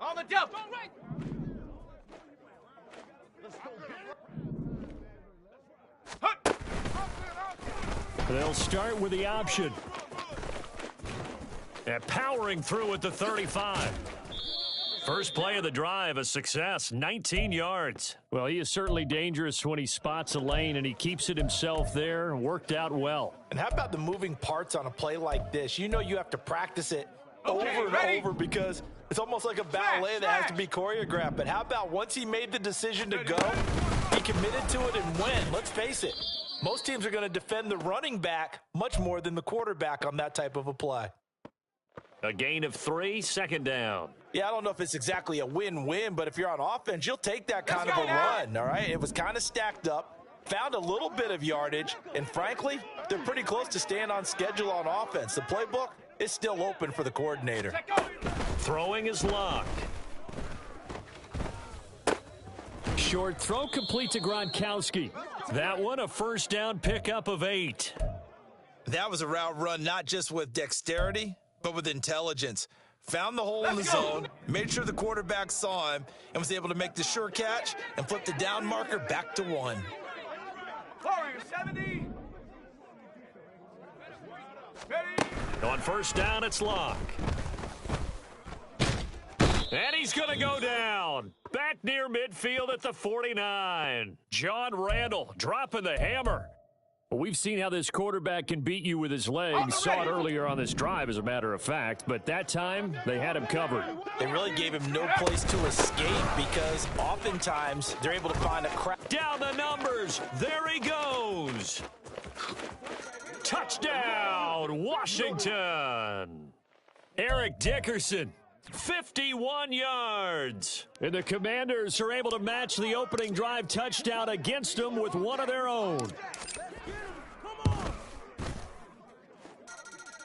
On the double. They'll start with the option. And powering through at the 35. First play of the drive, a success, 19 yards. Well, he is certainly dangerous when he spots a lane, and he keeps it himself there. Worked out well. And how about the moving parts on a play like this? You know you have to practice it over and over because it's almost like a ballet that has to be choreographed. But how about once he made the decision to go, he committed to it and went. Let's face it, most teams are going to defend the running back much more than the quarterback on that type of a play. A gain of 3, second down. Yeah, I don't know if it's exactly a win-win, but if you're on offense, you'll take that kind of a run, all right? It was kind of stacked up, found a little bit of yardage, and frankly, they're pretty close to staying on schedule on offense. The playbook is still open for the coordinator. Throwing is locked. Short throw complete to Gronkowski. That one a first down pickup of 8. That was a route run not just with dexterity, but with intelligence. Found the hole in the zone, made sure the quarterback saw him, and was able to make the sure catch and flip the down marker back to 1. Warrior 70. Ready. On first down, it's Locke. And he's going to go down. Back near midfield at the 49. John Randall dropping the hammer. Well, we've seen how this quarterback can beat you with his legs. Saw it earlier on this drive, as a matter of fact. But that time, they had him covered. They really gave him no place to escape because oftentimes they're able to find a crack. Down the numbers. There he goes. Touchdown, Washington. Eric Dickerson, 51 yards. And the Commanders are able to match the opening drive touchdown against them with one of their own.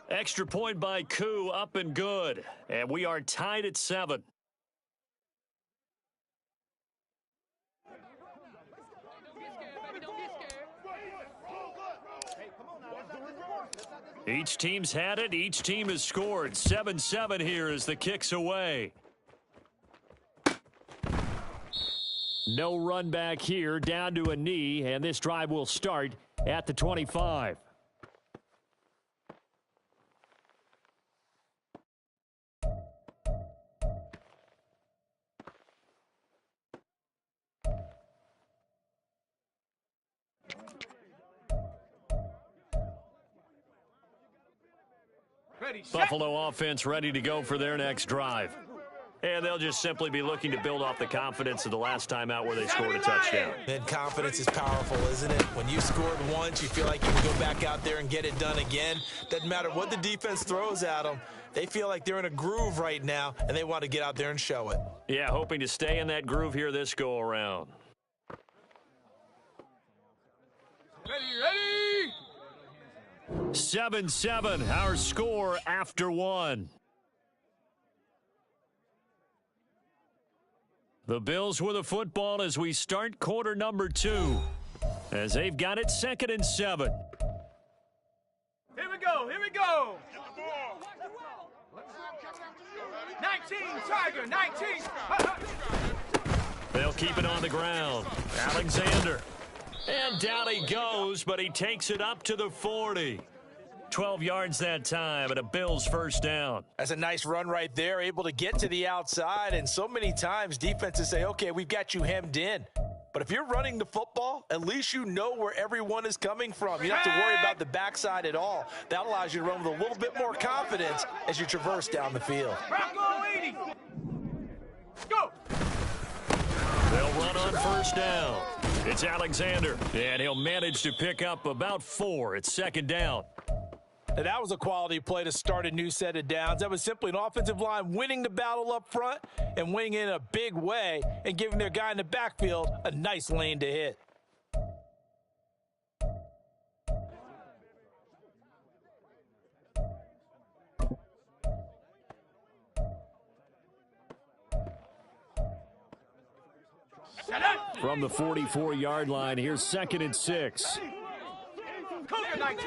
Extra point by Koo, up and good. And we are tied at 7. Each team's had it. Each team has scored. 7-7 here as the kick's away. No run back here, down to a knee, and this drive will start at the 25. Ready, set. Buffalo offense ready to go for their next drive. And they'll just simply be looking to build off the confidence of the last time out where they scored a touchdown. And confidence is powerful, isn't it? When you scored once, you feel like you can go back out there and get it done again. Doesn't matter what the defense throws at them. They feel like they're in a groove right now, and they want to get out there and show it. Yeah, hoping to stay in that groove here this go-around. Ready. 7-7, our score after 1. The Bills with the football as we start quarter number 2. As they've got it 2nd and 7. Here we go. 19, Tiger, 19. They'll keep it on the ground. Alexander. And down he goes, but he takes it up to the 40. 12 yards that time, and a Bills first down. That's a nice run right there, able to get to the outside. And so many times defenses say, okay, we've got you hemmed in. But if you're running the football, at least you know where everyone is coming from. You don't have to worry about the backside at all. That allows you to run with a little bit more confidence as you traverse down the field. Bronco 80. Go. They'll run on first down. It's Alexander, and he'll manage to pick up about 4. It's second down. And that was a quality play to start a new set of downs. That was simply an offensive line winning the battle up front and winning in a big way and giving their guy in the backfield a nice lane to hit. From the 44-yard line, here's 2nd and 6. Cougar 19.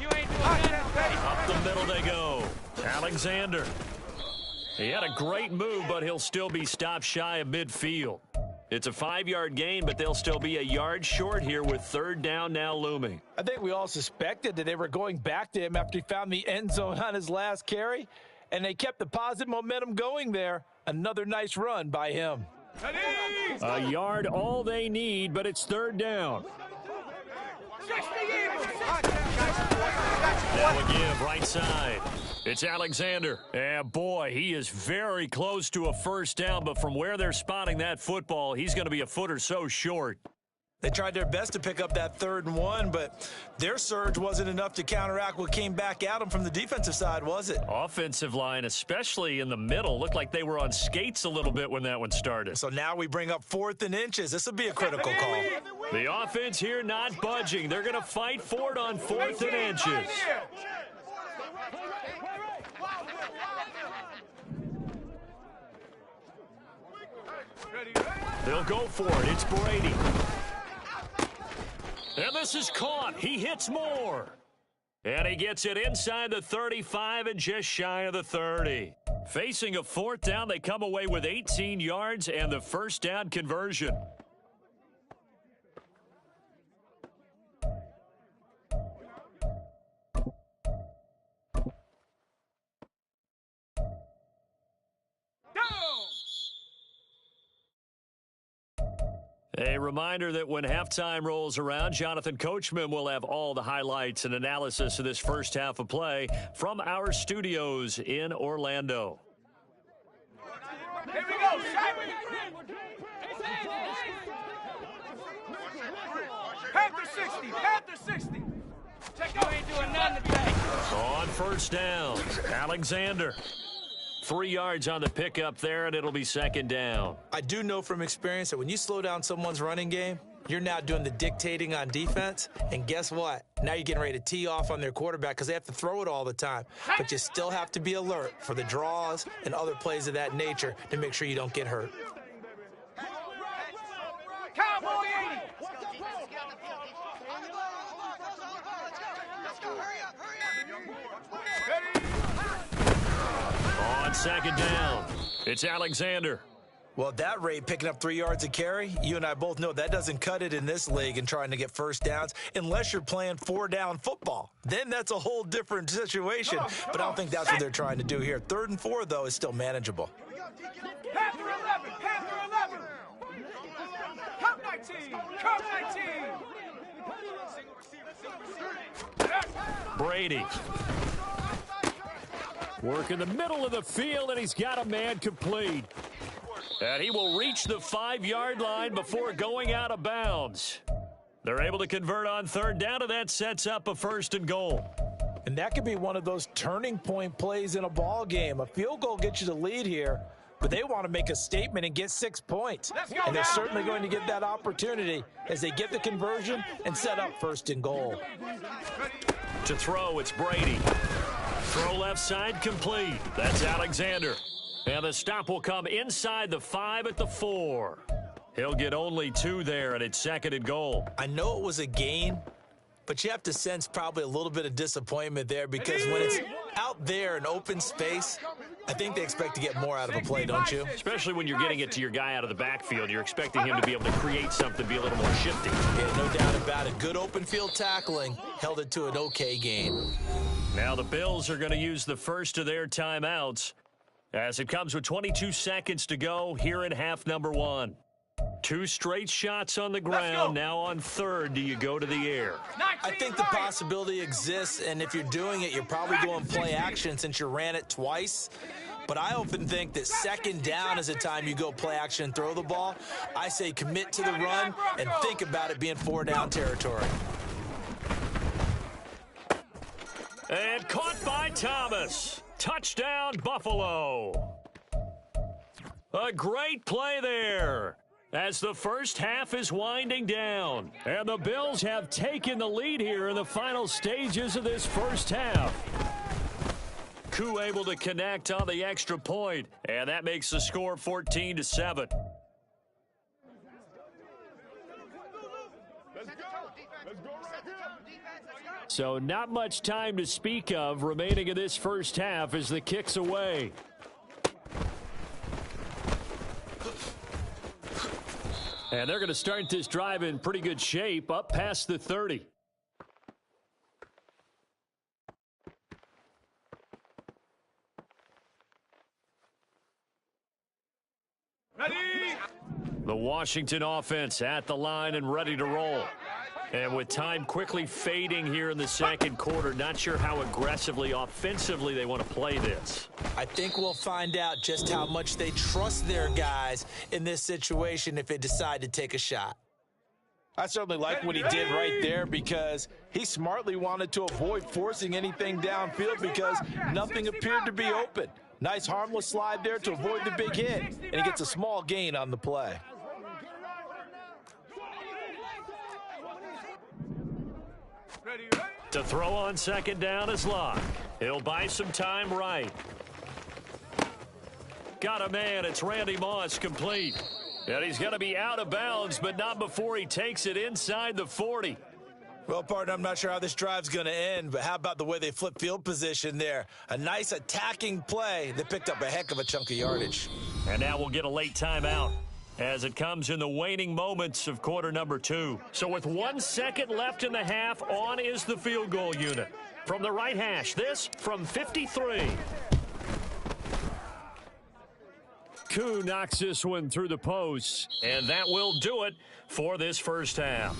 You ain't doing that. Up the middle they go. Alexander. He had a great move, but he'll still be stopped shy of midfield. It's a 5-yard gain, but they'll still be a yard short here with third down now looming. I think we all suspected that they were going back to him after he found the end zone on his last carry, and they kept the positive momentum going there. Another nice run by him. A yard all they need, but it's third down. Now a give, right side. It's Alexander. And boy, he is very close to a first down, but from where they're spotting that football, he's going to be a foot or so short. They tried their best to pick up that 3rd and 1, but their surge wasn't enough to counteract what came back at them from the defensive side, was it? Offensive line, especially in the middle, looked like they were on skates a little bit when that one started. So now we bring up 4th and inches. This will be a critical call. The offense here not budging. They're going to fight for it on 4th and inches. They'll go for it. It's Brady. And this is caught. He hits more. And he gets it inside the 35 and just shy of the 30. Facing a 4th down, they come away with 18 yards and the first down conversion. A reminder that when halftime rolls around, Jonathan Coachman will have all the highlights and analysis of this first half of play from our studios in Orlando. Here we go, Simon. Panther 60, Panther 60. You ain't doing nothing today. On first down, Alexander. 3 yards on the pickup there, and it'll be second down. I do know from experience that when you slow down someone's running game, you're now doing the dictating on defense. And guess what? Now you're getting ready to tee off on their quarterback because they have to throw it all the time. But you still have to be alert for the draws and other plays of that nature to make sure you don't get hurt. Cowboy 80. On second down, it's Alexander. Well, at that rate, picking up 3 yards a carry, you and I both know that doesn't cut it in this league and trying to get first downs unless you're playing 4-down football. Then that's a whole different situation. But I don't think that's what they're trying to do here. 3rd and 4, though, is still manageable. Panther 11, Panther 11. Cup 19, Cup 19. Brady. Work in the middle of the field, and he's got a man complete. And he will reach the 5-yard line before going out of bounds. They're able to convert on third down, and that sets up a 1st and goal. And that could be one of those turning point plays in a ball game. A field goal gets you the lead here, but they want to make a statement and get 6 points. And they're certainly going to get that opportunity as they get the conversion and set up 1st and goal. To throw, it's Brady. Throw left side complete. That's Alexander. And the stop will come inside the 5 at the 4. He'll get only 2 there, and it's 2nd and goal. I know it was a gain, but you have to sense probably a little bit of disappointment there because when it's Out there in open space, I think they expect to get more out of a play, don't you? Especially when you're getting it to your guy out of the backfield. You're expecting him to be able to create something, be a little more shifty. Yeah, no doubt about it. Good open field tackling held it to an okay gain. Now the Bills are going to use the first of their timeouts as it comes with 22 seconds to go here in half number one. 2 straight shots on the ground. Now on third, do you go to the air? I think the possibility exists, and if you're doing it, you're probably going play action since you ran it twice. But I often think that second down is the time you go play action and throw the ball. I say commit to the run and think about it being 4-down territory. And caught by Thomas. Touchdown, Buffalo. A great play there as the first half is winding down. And the Bills have taken the lead here in the final stages of this first half. Koo able to connect on the extra point, and that makes the score 14-7. So not much time to speak of remaining in this first half as the kick's away. And they're going to start this drive in pretty good shape, up past the 30. Ready? The Washington offense at the line and ready to roll. And with time quickly fading here in the second quarter, not sure how aggressively, offensively they want to play this. I think we'll find out just how much they trust their guys in this situation if they decide to take a shot. I certainly like what he did right there because he smartly wanted to avoid forcing anything downfield because nothing appeared to be open. Nice harmless slide there to avoid the big hit, and he gets a small gain on the play. To throw on second down is Locke. He'll buy some time right. Got a man. It's Randy Moss, complete. And he's going to be out of bounds, but not before he takes it inside the 40. Well, partner, I'm not sure how this drive's going to end, but how about the way they flip field position there? A nice attacking play that picked up a heck of a chunk of yardage. And now we'll get a late timeout as it comes in the waning moments of quarter number 2. So with 1 second left in the half, on is the field goal unit. From the right hash, this from 53. Koo knocks this one through the post. And that will do it for this first half.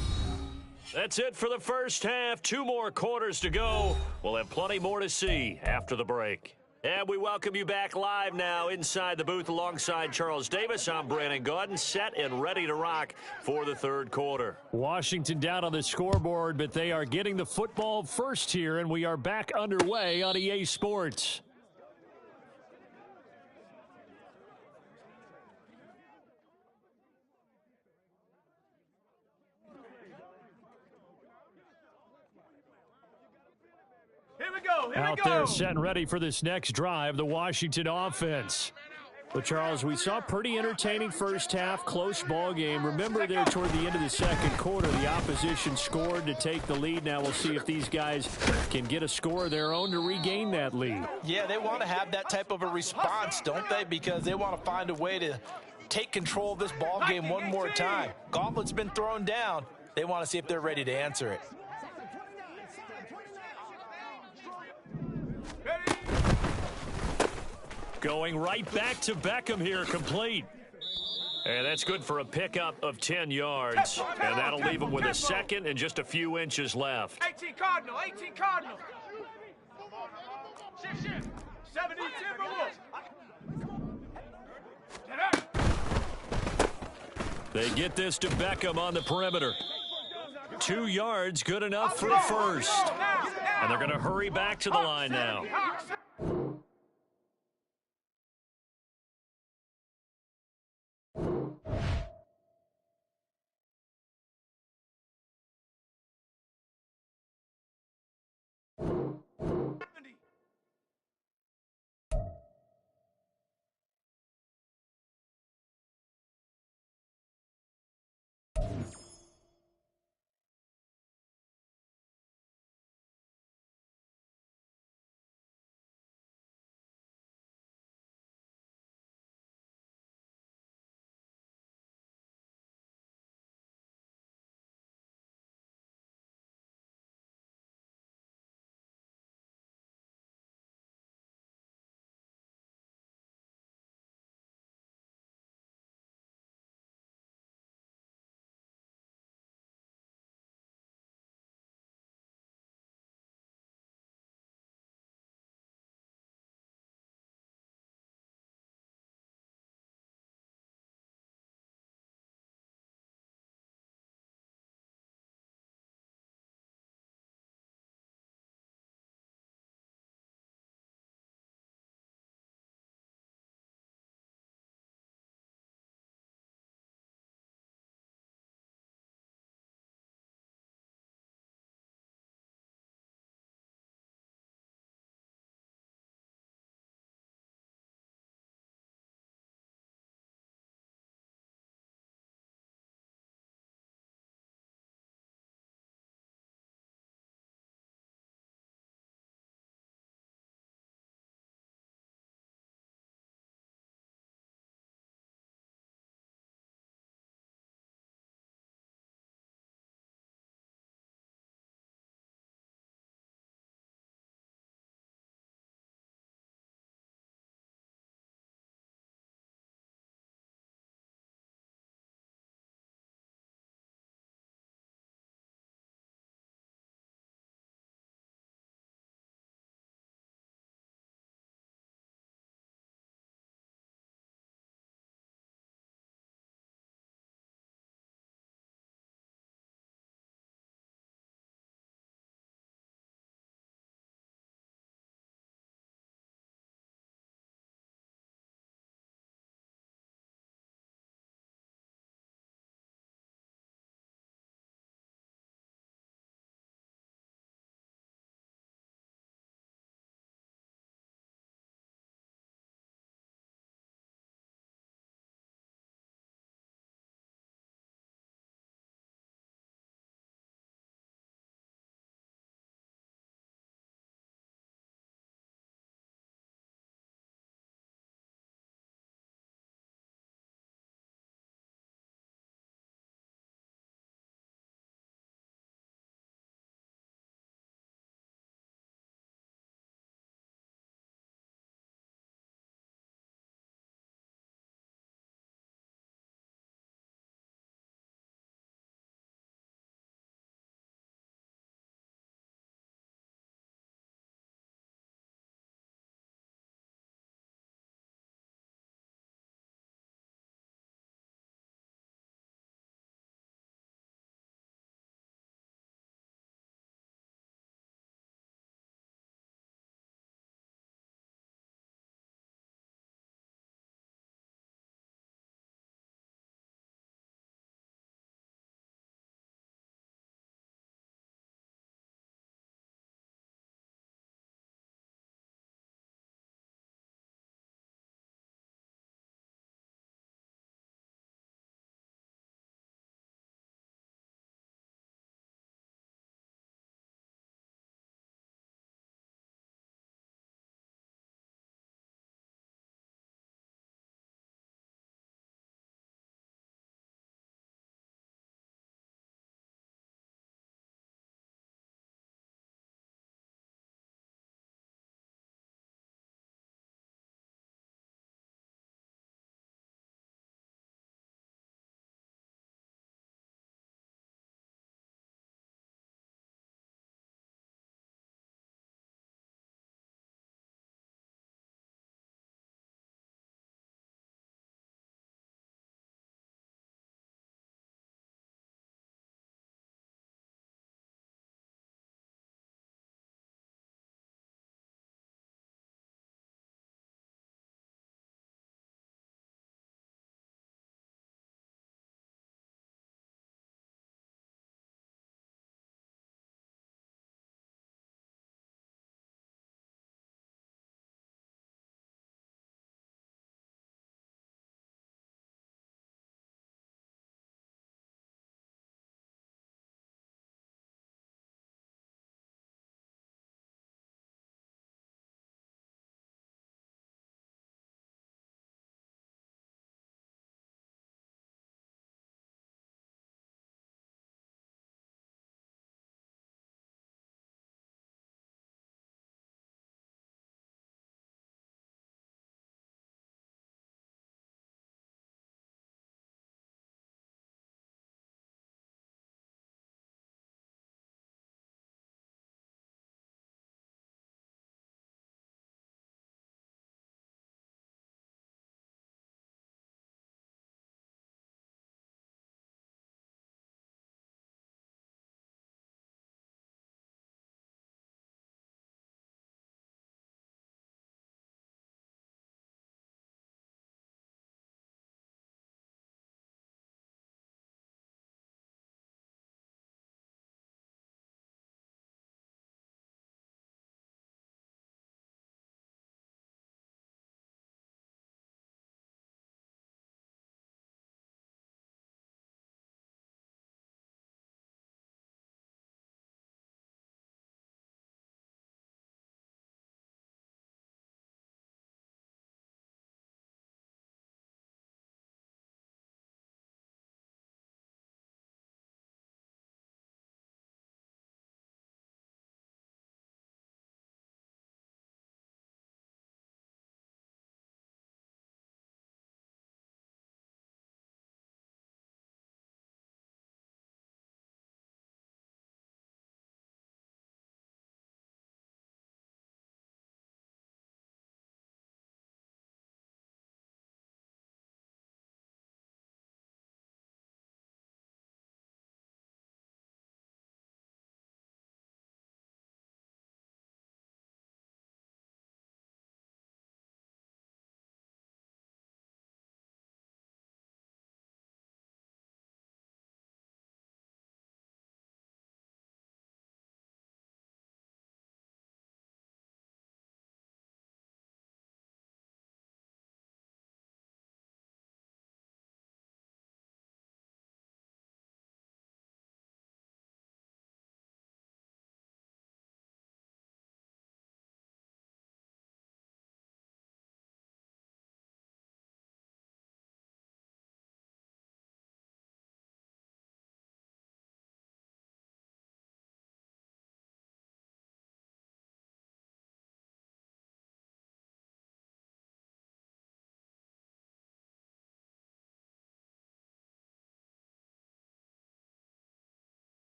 That's it for the first half. 2 more quarters to go. We'll have plenty more to see after the break. And we welcome you back live now inside the booth alongside Charles Davis. I'm Brandon Gaudin, set and ready to rock for the third quarter. Washington down on the scoreboard, but they are getting the football first here, and we are back underway on EA Sports. Here we go. Out there set and ready for this next drive, the Washington offense. But, Charles, we saw a pretty entertaining first half, close ball game. Remember there toward the end of the second quarter, the opposition scored to take the lead. Now we'll see if these guys can get a score of their own to regain that lead. Yeah, they want to have that type of a response, don't they? Because they want to find a way to take control of this ball game one more time. Gauntlet's been thrown down. They want to see if they're ready to answer it. Going right back to Beckham here, complete. And that's good for a pickup of 10 yards. And that'll leave him with a second and just a few inches left. 18 Cardinal, 18 Cardinal. Shift. 70 Timberwolves. They get this to Beckham on the perimeter. 2 yards, good enough for a first. And they're going to hurry back to the line now.